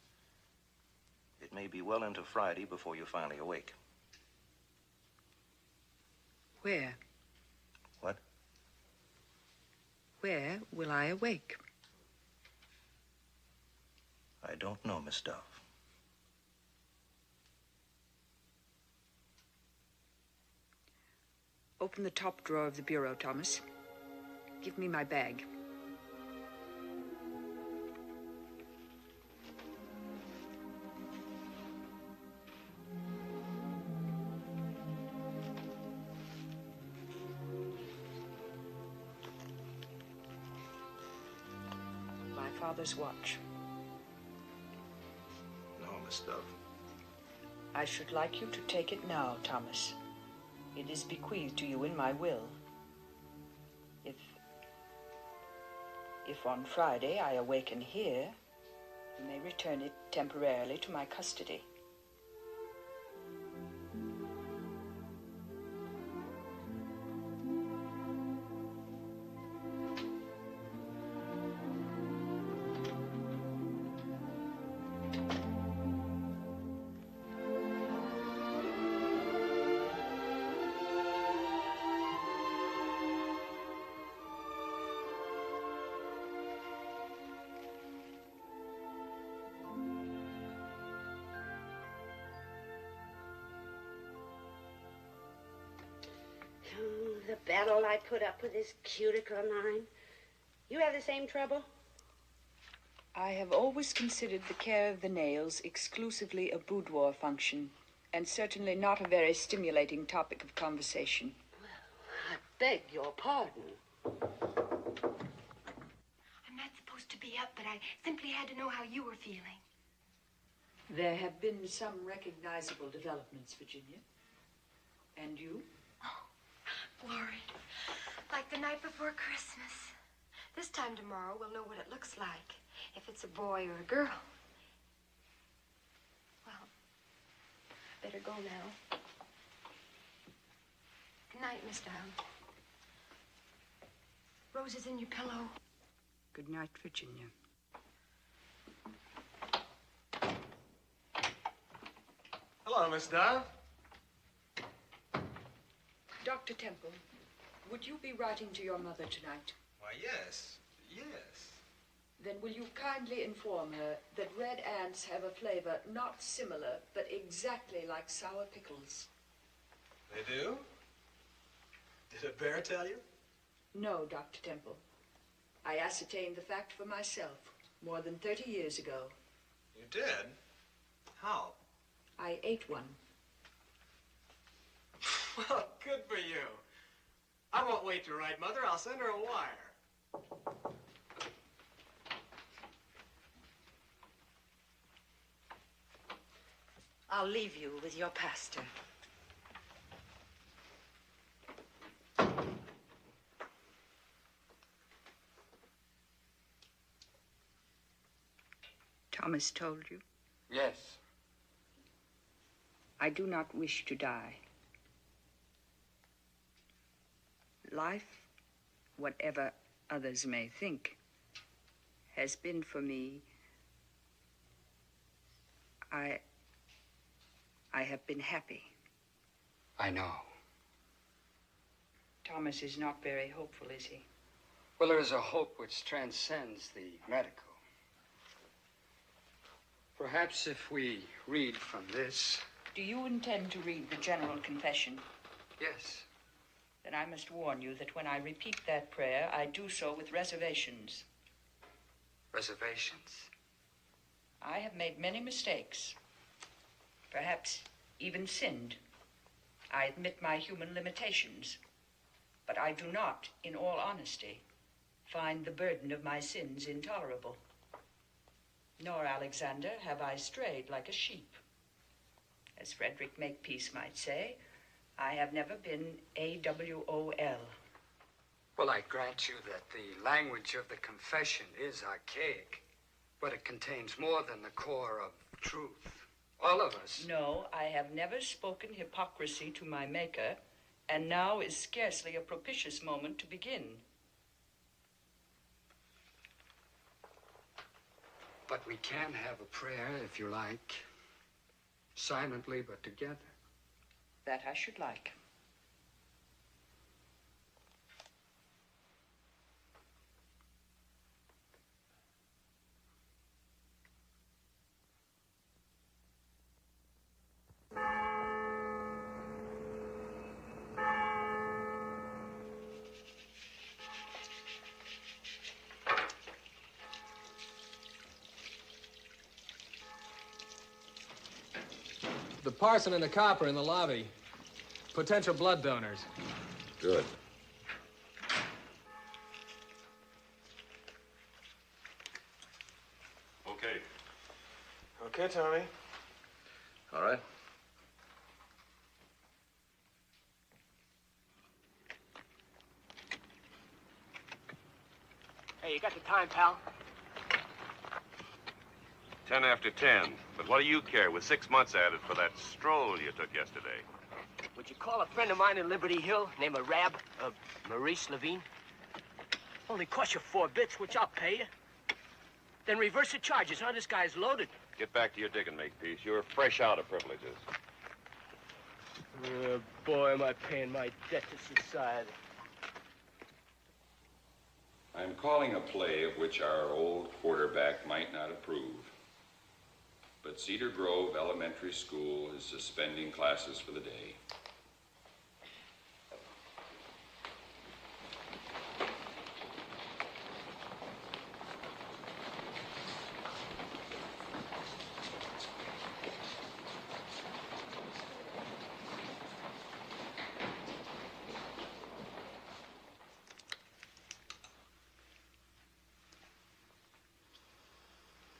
[SPEAKER 4] It may be well into Friday before you finally awake.
[SPEAKER 2] Where?
[SPEAKER 4] What?
[SPEAKER 2] Where will I awake?
[SPEAKER 4] I don't know, Miss Dove.
[SPEAKER 2] Open the top drawer of the bureau, Thomas. Give me my bag. My father's watch.
[SPEAKER 4] No, Miss Dove.
[SPEAKER 2] I should like you to take it now, Thomas. It is bequeathed to you in my will. If on Friday I awaken here, you may return it temporarily to my custody.
[SPEAKER 10] The battle I put up with this cuticle of mine. You have the same trouble?
[SPEAKER 2] I have always considered the care of the nails exclusively a boudoir function, and certainly not a very stimulating topic of conversation.
[SPEAKER 10] I beg your pardon.
[SPEAKER 15] I'm not supposed to be up, but I simply had to know how you were feeling.
[SPEAKER 2] There have been some recognizable developments, Virginia. And you?
[SPEAKER 15] Worried. Like the night before Christmas. This time tomorrow, we'll know what it looks like. If it's a boy or a girl. Well, I better go now. Good night, Miss Dove. Roses in your pillow.
[SPEAKER 2] Good night, Virginia.
[SPEAKER 8] Hello, Miss Dove.
[SPEAKER 2] Dr. Temple, would you be writing to your mother tonight?
[SPEAKER 8] Why, yes. Yes.
[SPEAKER 2] Then will you kindly inform her that red ants have a flavor not similar, but exactly like sour pickles?
[SPEAKER 8] They do? Did a bear tell you?
[SPEAKER 2] No, Dr. Temple. I ascertained the fact for myself more than 30 years ago.
[SPEAKER 8] You did? How?
[SPEAKER 2] I ate one.
[SPEAKER 8] Well, good for you. I won't wait to write, Mother. I'll send her a wire.
[SPEAKER 17] I'll leave you with your pastor.
[SPEAKER 1] Thomas told you?
[SPEAKER 14] Yes.
[SPEAKER 1] I do not wish to die. Life, whatever others may think, has been for me. I have been happy.
[SPEAKER 14] I know.
[SPEAKER 1] Thomas is not very hopeful, is he?
[SPEAKER 14] Well, there is a hope which transcends the medical. Perhaps if we read from this.
[SPEAKER 1] Do you intend to read the general confession?
[SPEAKER 14] Yes.
[SPEAKER 1] Then I must warn you that when I repeat that prayer, I do so with reservations.
[SPEAKER 14] Reservations?
[SPEAKER 1] I have made many mistakes. Perhaps even sinned. I admit my human limitations. But I do not, in all honesty, find the burden of my sins intolerable. Nor, Alexander, have I strayed like a sheep. As Frederick Makepeace might say, I have never been AWOL.
[SPEAKER 14] Well, I grant you that the language of the confession is archaic, but it contains more than the core of truth. All of us.
[SPEAKER 1] No, I have never spoken hypocrisy to my Maker, and now is scarcely a propitious moment to begin.
[SPEAKER 14] But we can have a prayer, if you like, silently but together.
[SPEAKER 1] That I should like.
[SPEAKER 8] The parson and the copper in the lobby. Potential blood donors.
[SPEAKER 4] Good.
[SPEAKER 11] Okay.
[SPEAKER 8] Okay, Tommy.
[SPEAKER 4] All right.
[SPEAKER 12] Hey, you got the time, pal?
[SPEAKER 18] 10 after 10. But what do you care with 6 months added for that stroll you took yesterday?
[SPEAKER 12] Would you call a friend of mine in Liberty Hill named Maurice Levine? Only cost you 4 bits, which I'll pay you. Then reverse the charges, huh? This guy's loaded.
[SPEAKER 18] Get back to your digging, Makepeace. You're fresh out of privileges.
[SPEAKER 12] Boy, am I paying my debt to society.
[SPEAKER 3] I'm calling a play of which our old quarterback might not approve. But Cedar Grove Elementary School is suspending classes for the day.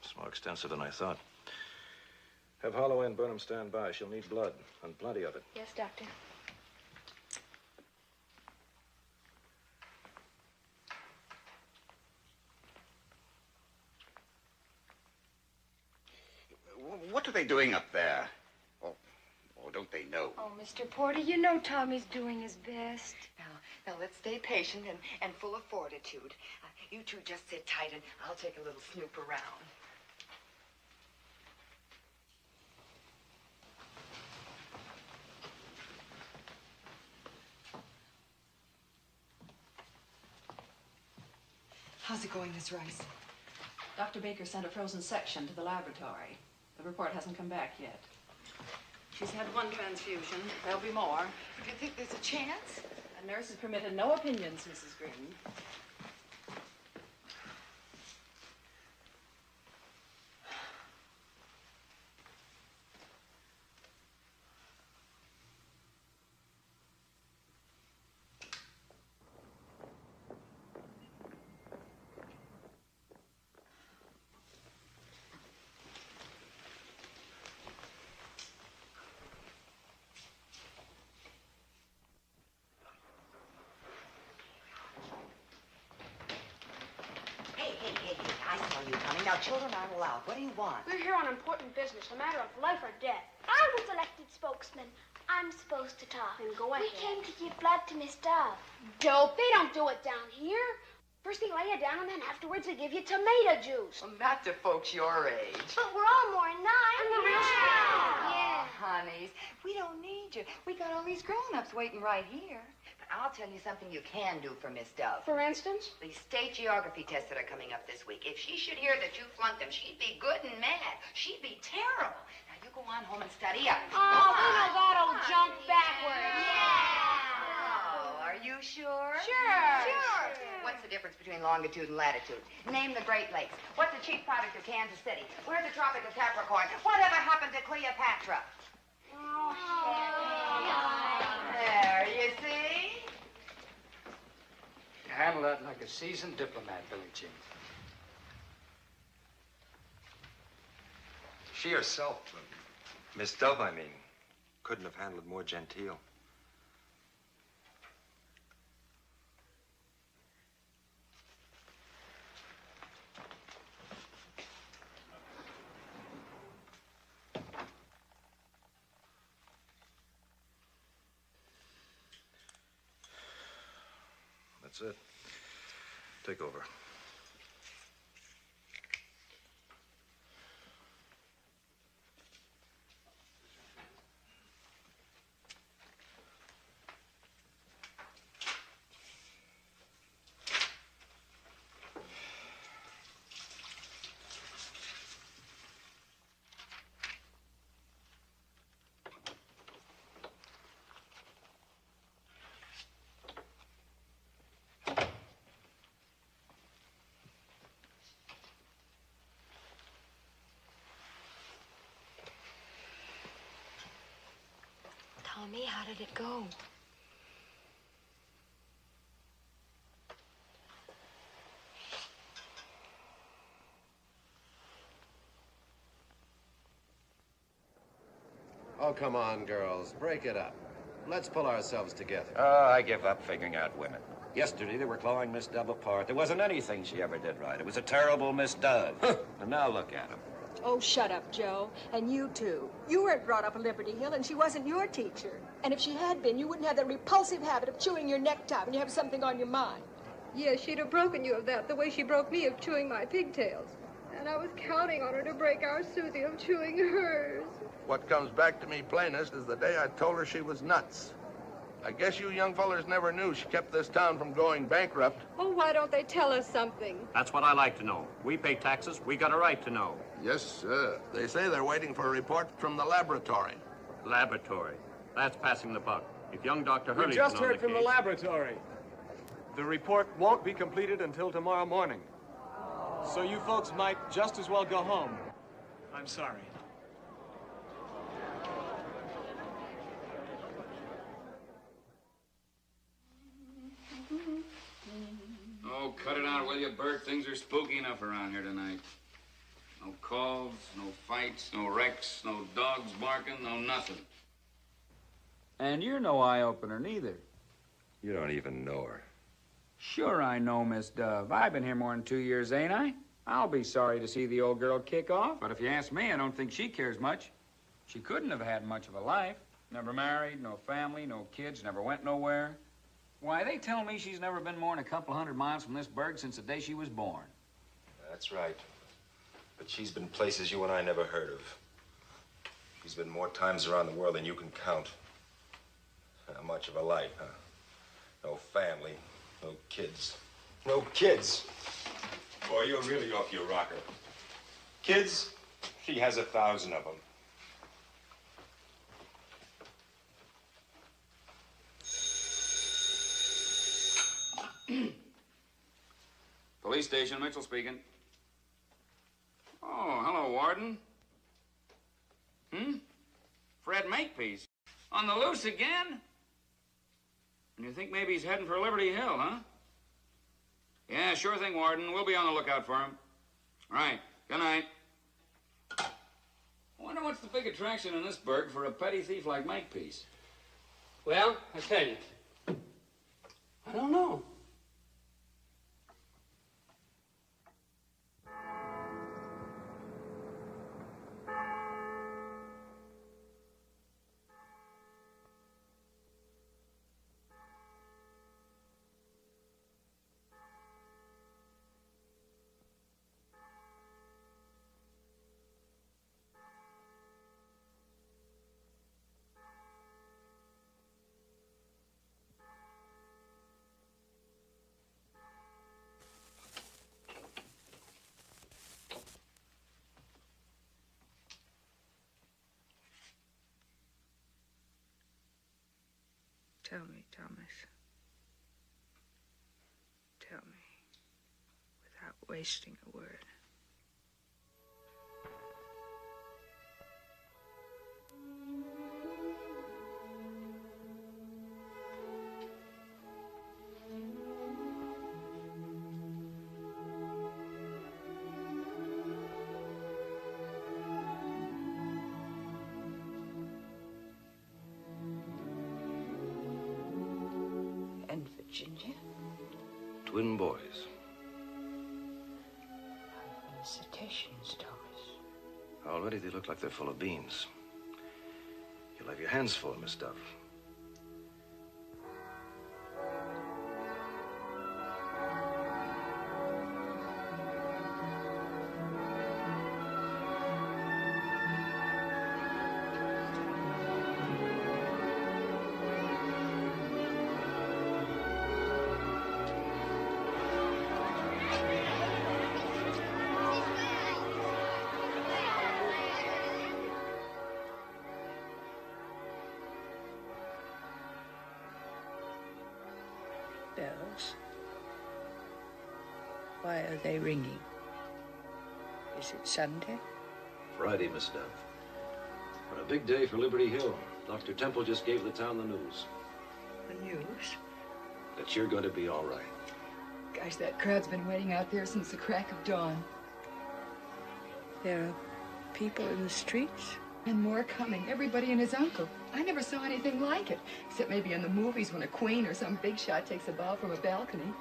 [SPEAKER 4] It's more extensive than I thought. Have Holloway and Burnham stand by. She'll need blood, and plenty of it.
[SPEAKER 15] Yes, Doctor.
[SPEAKER 7] What are they doing up there? Or don't they know?
[SPEAKER 15] Oh, Mr. Porter, you know Tommy's doing his best.
[SPEAKER 16] Now let's stay patient and full of fortitude. You two just sit tight and I'll take a little snoop around.
[SPEAKER 22] going, Miss Rice?
[SPEAKER 19] Dr. Baker sent a frozen section to the laboratory. The report hasn't come back yet. She's had one transfusion. There'll be more.
[SPEAKER 22] Do you think there's a chance?
[SPEAKER 19] A nurse has permitted no opinions, Mrs. Green.
[SPEAKER 21] Now, children aren't allowed. What do you want?
[SPEAKER 9] We're here on important business, a matter of life or death. I was elected spokesman. I'm supposed to talk. Then go ahead. We came to give blood to Miss Dove. Dope. They don't do it down here. First they lay you down, and then afterwards they give you tomato juice.
[SPEAKER 21] Well, not to folks your age.
[SPEAKER 9] But we're all more than 9. And we're real strong. Yeah.
[SPEAKER 21] Honeys, we don't need you. We got all these grown-ups waiting right here. But I'll tell you something you can do for Miss Dove.
[SPEAKER 9] For instance?
[SPEAKER 21] These state geography tests that are coming up this week. If she should hear that you flunked them, she'd be good and mad. She'd be terrible. Now, you go on home and study up.
[SPEAKER 9] Oh, we know that old junk backwards.
[SPEAKER 21] Oh, are you sure?
[SPEAKER 9] Sure.
[SPEAKER 21] What's the difference between longitude and latitude? Name the Great Lakes. What's the chief product of Kansas City? Where's the Tropic of Capricorn? Whatever happened to Cleopatra? There, you see?
[SPEAKER 14] You handle that like a seasoned diplomat, Billie Jean.
[SPEAKER 20] She herself, Miss Dove, I mean, couldn't have handled more genteel.
[SPEAKER 4] That's it. Take over.
[SPEAKER 15] Tommy, how did it go?
[SPEAKER 23] Oh, come on, girls. Break it up. Let's pull ourselves together.
[SPEAKER 20] Oh, I give up figuring out women. Yesterday, they were clawing Miss Dove apart. There wasn't anything she ever did right. It was a terrible Miss Dove. And now look at him.
[SPEAKER 24] Oh, shut up, Joe. And you, too. You weren't brought up at Liberty Hill, and she wasn't your teacher. And if she had been, you wouldn't have that repulsive habit of chewing your necktie when you have something on your mind.
[SPEAKER 22] Yes, she'd have broken you of that the way she broke me of chewing my pigtails. And I was counting on her to break our Susie of chewing hers.
[SPEAKER 25] What comes back to me plainest is the day I told her she was nuts. I guess you young fellers never knew she kept this town from going bankrupt.
[SPEAKER 22] Oh, why don't they tell us something?
[SPEAKER 26] That's what I like to know. We pay taxes. We got a right to know.
[SPEAKER 25] Yes, sir. They say they're waiting for a report from the laboratory.
[SPEAKER 26] Laboratory. That's passing the buck. If young Dr. Hurley's
[SPEAKER 8] We just
[SPEAKER 26] been on
[SPEAKER 8] heard
[SPEAKER 26] the
[SPEAKER 8] from the
[SPEAKER 26] case-
[SPEAKER 8] laboratory. The report won't be completed until tomorrow morning. So you folks might just as well go home. I'm sorry.
[SPEAKER 27] Oh, cut it out, will you, Bert? Things are spooky enough around here tonight. No calls, no fights, no wrecks, no dogs barking, no nothing.
[SPEAKER 28] And you're no eye-opener, neither.
[SPEAKER 20] You don't even know her.
[SPEAKER 28] Sure I know, Miss Dove. I've been here more than 2 years, ain't I? I'll be sorry to see the old girl kick off, but if you ask me, I don't think she cares much. She couldn't have had much of a life. Never married, no family, no kids, never went nowhere. Why, they tell me she's never been more than a couple 100 miles from this burg since the day she was born.
[SPEAKER 20] That's right. But she's been places you and I never heard of. She's been more times around the world than you can count. How much of a life, huh? No family, no kids. No kids.
[SPEAKER 1] boy, you're really off your rocker.
[SPEAKER 20] Kids, she has 1,000 of them.
[SPEAKER 27] Police station, Mitchell speaking. Oh, hello, Warden. Fred Makepeace. On the loose again? And you think maybe he's heading for Liberty Hill, huh? Yeah, sure thing, Warden. We'll be on the lookout for him. Right. Good night. I wonder what's the big attraction in this burg for a petty thief like Makepeace.
[SPEAKER 12] Well, I tell you, I don't know.
[SPEAKER 2] Tell me, Thomas. Tell me, without wasting a word. And Virginia?
[SPEAKER 4] Twin boys.
[SPEAKER 2] Felicitations, Thomas.
[SPEAKER 4] Already they look like they're full of beans. You'll have your hands full, Miss Dove.
[SPEAKER 2] Bells. Why are they ringing? Is it Sunday?
[SPEAKER 4] Friday, Miss Dove. What a big day for Liberty Hill. Dr. Temple just gave the town the news.
[SPEAKER 2] The news?
[SPEAKER 4] That you're going to be all right.
[SPEAKER 16] Gosh, that crowd's been waiting out there since the crack of dawn.
[SPEAKER 2] There are people in the streets?
[SPEAKER 16] And more coming. Everybody and his uncle. I never saw anything like it, except maybe in the movies when a queen or some big shot takes a ball from a balcony.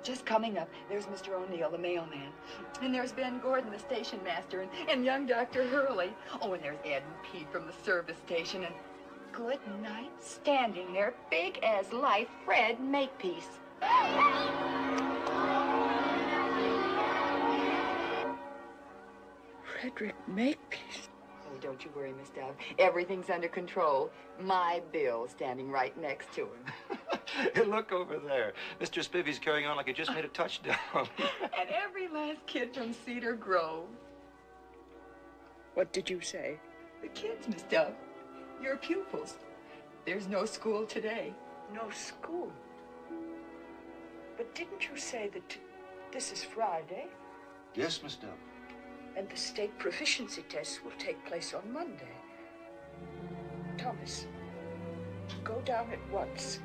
[SPEAKER 16] Just coming up, there's Mr. O'Neill, the mailman. And there's Ben Gordon, the station master, and young Dr. Hurley. Oh, and there's Ed and Pete from the service station, and good night, standing there, big as life, Fred Makepeace.
[SPEAKER 2] Frederick Makepeace.
[SPEAKER 16] Oh, don't you worry, Miss Dove. Everything's under control. My Bill standing right next to him.
[SPEAKER 4] Hey, look over there. Mr. Spivvy's carrying on like he just made a touchdown.
[SPEAKER 16] And every last kid from Cedar Grove.
[SPEAKER 2] What did you say?
[SPEAKER 16] The kids, Miss Dove. Your pupils. There's no school today.
[SPEAKER 2] No school? But didn't you say that this is Friday?
[SPEAKER 4] Yes, Miss Dove.
[SPEAKER 2] And the state proficiency tests will take place on Monday. Thomas, go down at once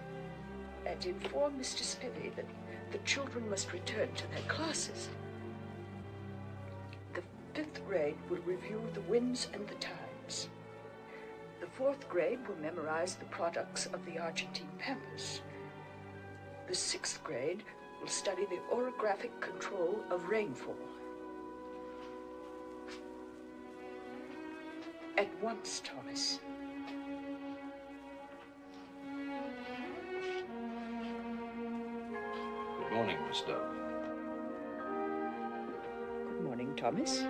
[SPEAKER 2] and inform Mr. Spivvy that the children must return to their classes. The 5th grade will review the winds and the tides. The 4th grade will memorize the products of the Argentine pampas. The 6th grade will study the orographic control of rainfall. At once, Thomas.
[SPEAKER 4] Good morning, Miss Dove.
[SPEAKER 2] Good morning, Thomas.